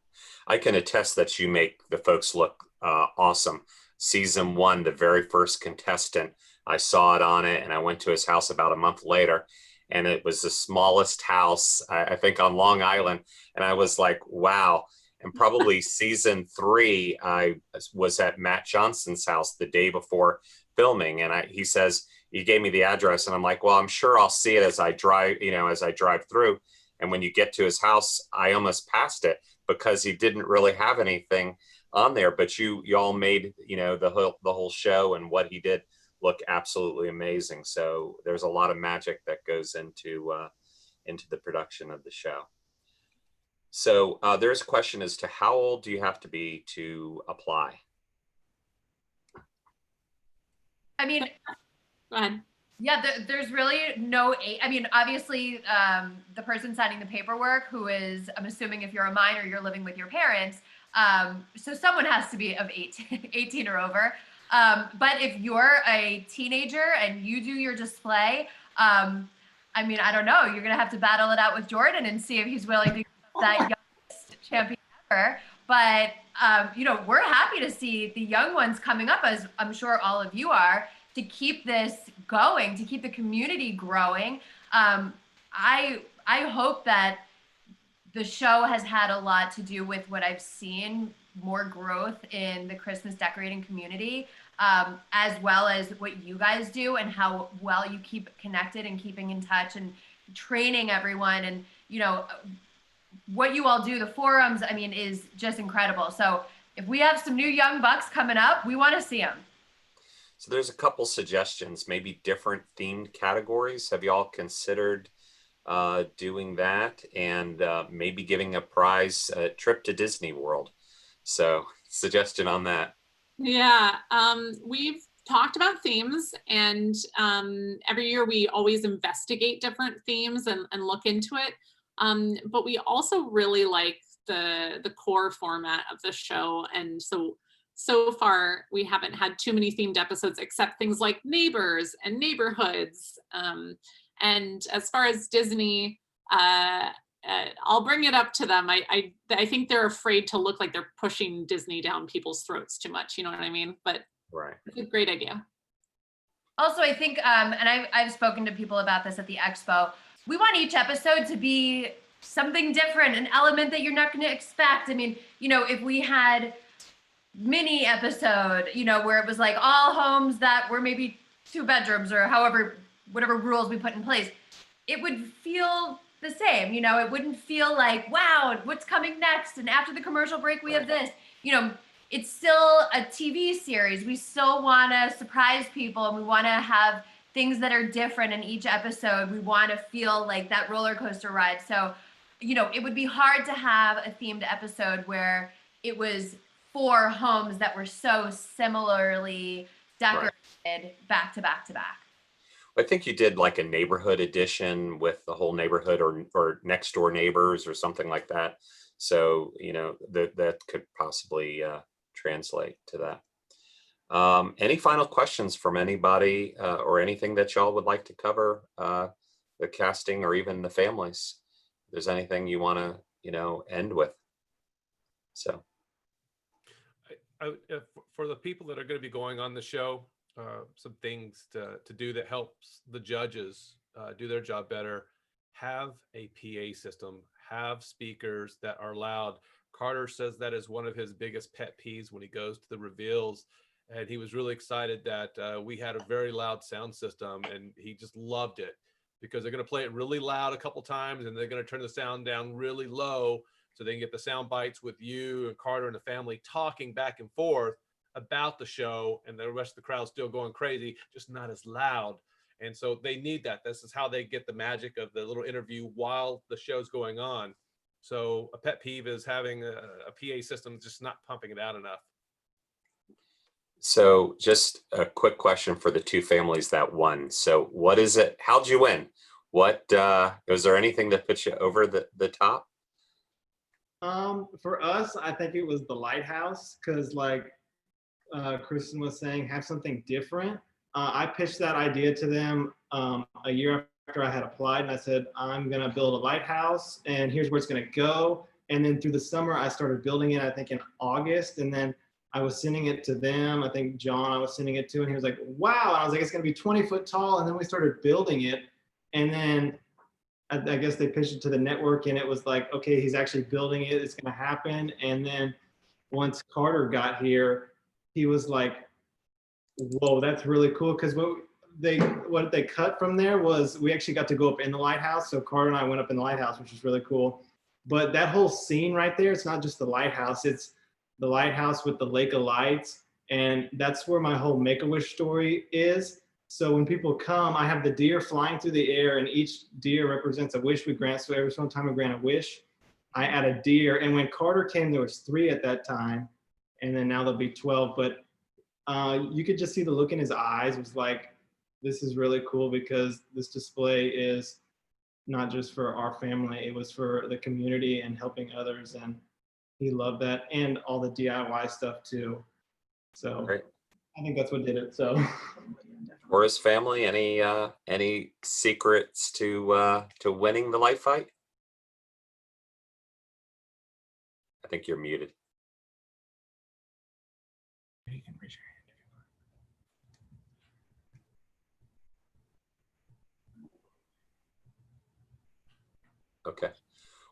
I can attest that you make the folks look awesome. Season 1, the very first contestant, I saw it on it, and I went to his house about a month later, and it was the smallest house, I think, on Long Island. And I was like, wow. And probably season 3, I was at Matt Johnson's house the day before filming. And he says, he gave me the address, and I'm like, well, I'm sure I'll see it as I drive, as I drive through. And when you get to his house, I almost passed it because he didn't really have anything on there, but you all made, the whole show and what he did look absolutely amazing. So there's a lot of magic that goes into the production of the show. So there's a question as to how old do you have to be to apply? I mean, go ahead. Yeah, there's really no age. I mean, obviously, the person signing the paperwork, who is, I'm assuming if you're a minor, you're living with your parents. So someone has to be of 18 or over. But if you're a teenager and you do your display, I mean, I don't know, you're going to have to battle it out with Jordan and see if he's willing to be that youngest champion ever. But, we're happy to see the young ones coming up, as I'm sure all of you are, to keep this going, to keep the community growing. I hope that the show has had a lot to do with what I've seen, more growth in the Christmas decorating community, as well as what you guys do and how well you keep connected and keeping in touch and training everyone. And, what you all do, the forums, I mean, is just incredible. So if we have some new young bucks coming up, we want to see them. So there's a couple suggestions, maybe different themed categories. Have you all considered doing that, and maybe giving a prize trip to Disney World? So suggestion on that. Yeah, we've talked about themes, and every year we always investigate different themes and look into it. But we also really like the core format of the show. And so far we haven't had too many themed episodes, except things like neighbors and neighborhoods. And as far as Disney, I'll bring it up to them. I think they're afraid to look like they're pushing Disney down people's throats too much. You know what I mean? But right, it's a great idea. Also, I think, and I've spoken to people about this at the expo, we want each episode to be something different, an element that you're not going to expect. I mean, if we had mini episode, where it was like all homes that were maybe 2 bedrooms or whatever rules we put in place, it would feel the same. It wouldn't feel like, wow, what's coming next? And after the commercial break, we have this. It's still a TV series. We still want to surprise people, and we want to have things that are different in each episode. We want to feel like that roller coaster ride. So, it would be hard to have a themed episode where it was 4 homes that were so similarly decorated back to back to back. I think you did like a neighborhood edition with the whole neighborhood or next door neighbors or something like that. So, that could possibly translate to that. Any final questions from anybody or anything that y'all would like to cover, the casting or even the families? If there's anything you want to, end with. So. For the people that are going to be going on the show, some things to do that helps the judges do their job better. Have a PA system, have speakers that are loud. Carter says that is one of his biggest pet peeves when he goes to the reveals. And he was really excited that we had a very loud sound system, and he just loved it because they're going to play it really loud a couple times, and they're going to turn the sound down really low so they can get the sound bites with you and Carter and the family talking back and forth about the show, and the rest of the crowd still going crazy, just not as loud. And so they need that. This is how they get the magic of the little interview while the show's going on. So a pet peeve is having a PA system just not pumping it out enough. So just a quick question for the 2 families that won. So what is it? How'd you win? What was there anything that put you over the top? For us, I think it was the lighthouse, because like Kristen was saying, have something different. I pitched that idea to them a year after I had applied, and I said, I'm gonna build a lighthouse and here's where it's gonna go. And then through the summer, I started building it, I think in August, and then I was sending it to them. I think John, I was sending it to, and he was like, wow. And I was like, it's gonna be 20 foot tall. And then we started building it. And then I guess they pitched it to the network, and it was like, okay, he's actually building it. It's gonna happen. And then once Carter got here, he was like, whoa, that's really cool. Because what they cut from there was we actually got to go up in the lighthouse. So Carter and I went up in the lighthouse, which was really cool. But that whole scene right there, it's not just the lighthouse, it's the lighthouse with the lake of lights. And that's where my whole Make-A-Wish story is. So when people come, I have the deer flying through the air, and each deer represents a wish we grant. So every single time we grant a wish, I add a deer. And when Carter came, there was 3 at that time. And then now there'll be 12. But you could just see the look in his eyes. It was like, this is really cool, because this display is not just for our family, it was for the community and helping others. And he loved that, and all the DIY stuff too. So Great. I think that's what did it. So For his family, any secrets to winning the light fight? I think you're muted. You can raise your hand. Okay.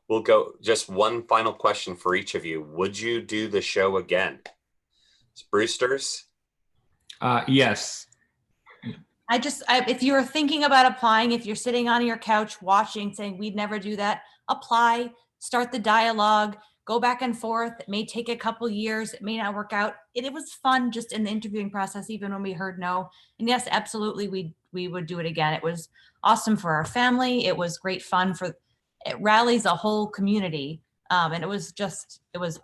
We'll go just one final question for each of you. Would you do the show again? Brewsters? Yes. If you're thinking about applying, if you're sitting on your couch watching, saying we'd never do that, apply, start the dialogue, go back and forth. It may take a couple years. It may not work out. It was fun just in the interviewing process, even when we heard no. And yes, absolutely, we would do it again. It was awesome for our family. It was great fun it rallies a whole community. And it was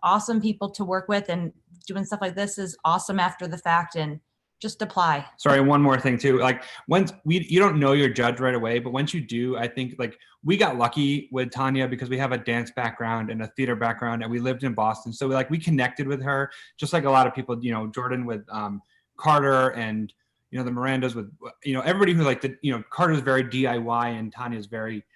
awesome people to work with, and doing stuff like this is awesome after the fact, and just apply. Sorry, one more thing too. Like once you don't know your judge right away, but once you do, I think like we got lucky with Tanya because we have a dance background and a theater background, and we lived in Boston. So we connected with her, just like a lot of people, Jordan with Carter, and, the Mirandas with, everybody who Carter's very DIY and Tanya's very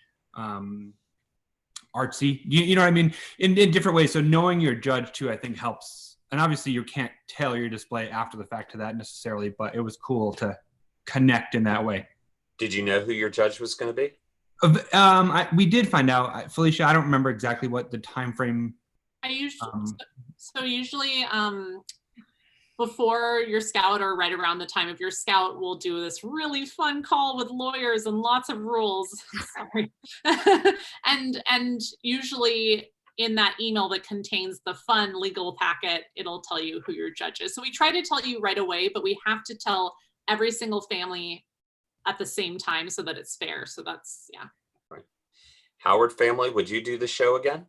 artsy, you know what I mean? In different ways. So knowing your judge too, I think helps. And obviously you can't tailor your display after the fact to that necessarily, but it was cool to connect in that way. Did you know who your judge was going to be? We did find out. Felicia, I don't remember exactly what the time frame. Usually before your scout, or right around the time of your scout, we'll do this really fun call with lawyers and lots of rules. Sorry. and usually in that email that contains the fun legal packet, it'll tell you who your judge is. So we try to tell you right away, but we have to tell every single family at the same time so that it's fair. So that's, yeah. Right. Howard family, would you do the show again?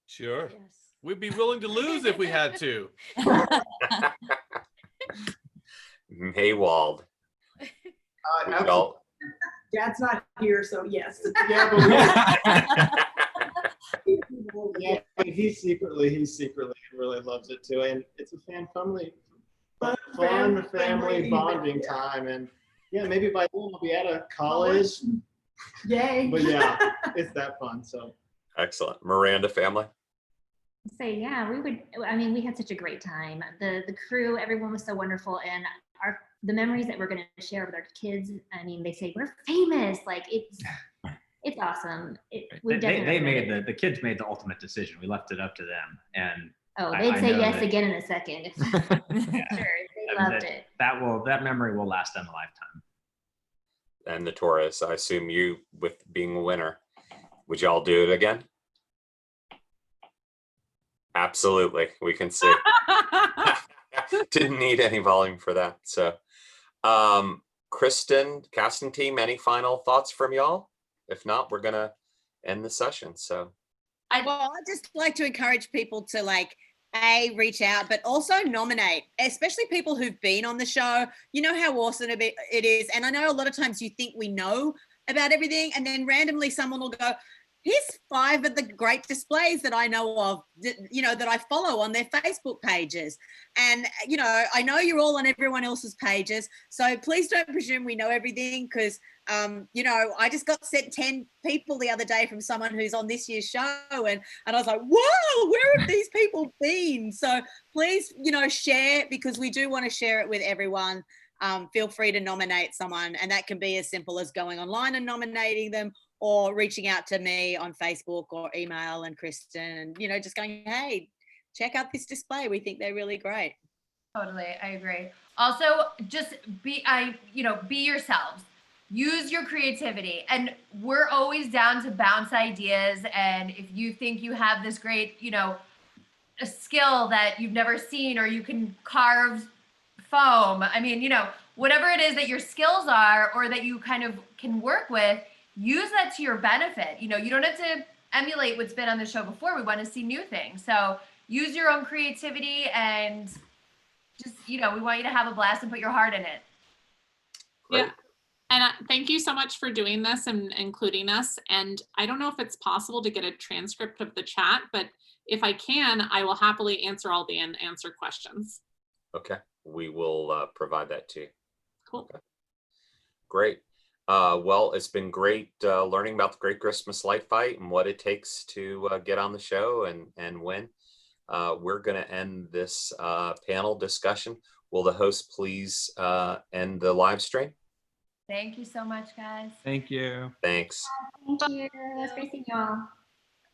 Sure. Yes. We'd be willing to lose if we had to. Maywald. Dad's not here, so yes. Yeah, but he secretly really loves it too, and it's a family bonding time. And yeah, maybe by then I'll be out of college. Yay! But yeah, it's that fun. So excellent. Miranda family. Say, yeah, we had such a great time. The crew, everyone was so wonderful, and the memories that we're going to share with our kids. I mean, they say we're famous. Like it's awesome. The kids made the ultimate decision. We left it up to them, and they'd say yes again in a second. Yeah. Sure, they loved it. That memory will last them a lifetime. And the Taurus, I assume you, with being a winner, would y'all do it again? Absolutely, we can see. Didn't need any volume for that. So, Kristen, casting team, any final thoughts from y'all? If not, we're gonna end the session. So, I'd just like to encourage people to reach out, but also nominate, especially people who've been on the show. You know how awesome it is, and I know a lot of times you think we know about everything. And then randomly someone will go, here's 5 of the great displays that I know of, that I follow on their Facebook pages. And, I know you're all on everyone else's pages. So please don't presume we know everything, because, I just got sent 10 people the other day from someone who's on this year's show. And I was like, whoa, where have these people been? So please, share, because we do want to share it with everyone. Feel free to nominate someone. And that can be as simple as going online and nominating them, or reaching out to me on Facebook or email and Kristen, and, just going, hey, check out this display. We think they're really great. Totally, I agree. Also, just be yourselves. Use your creativity. And we're always down to bounce ideas. And if you think you have this great, a skill that you've never seen, or you can carve foam, whatever it is that your skills are, or that you kind of can work with, use that to your benefit. You don't have to emulate what's been on the show before. We want to see new things. So use your own creativity, and just, we want you to have a blast and put your heart in it. Yeah. And thank you so much for doing this and including us. And I don't know if it's possible to get a transcript of the chat, but if I can, I will happily answer all the unanswered questions. Okay. We will provide that to you. Cool. Okay. Great. Well, it's been great learning about the Great Christmas Light Fight and what it takes to get on the show and win. We're going to end this panel discussion. Will the host please end the live stream? Thank you so much, guys. Thank you. Thanks. Thank you. It was great seeing you all.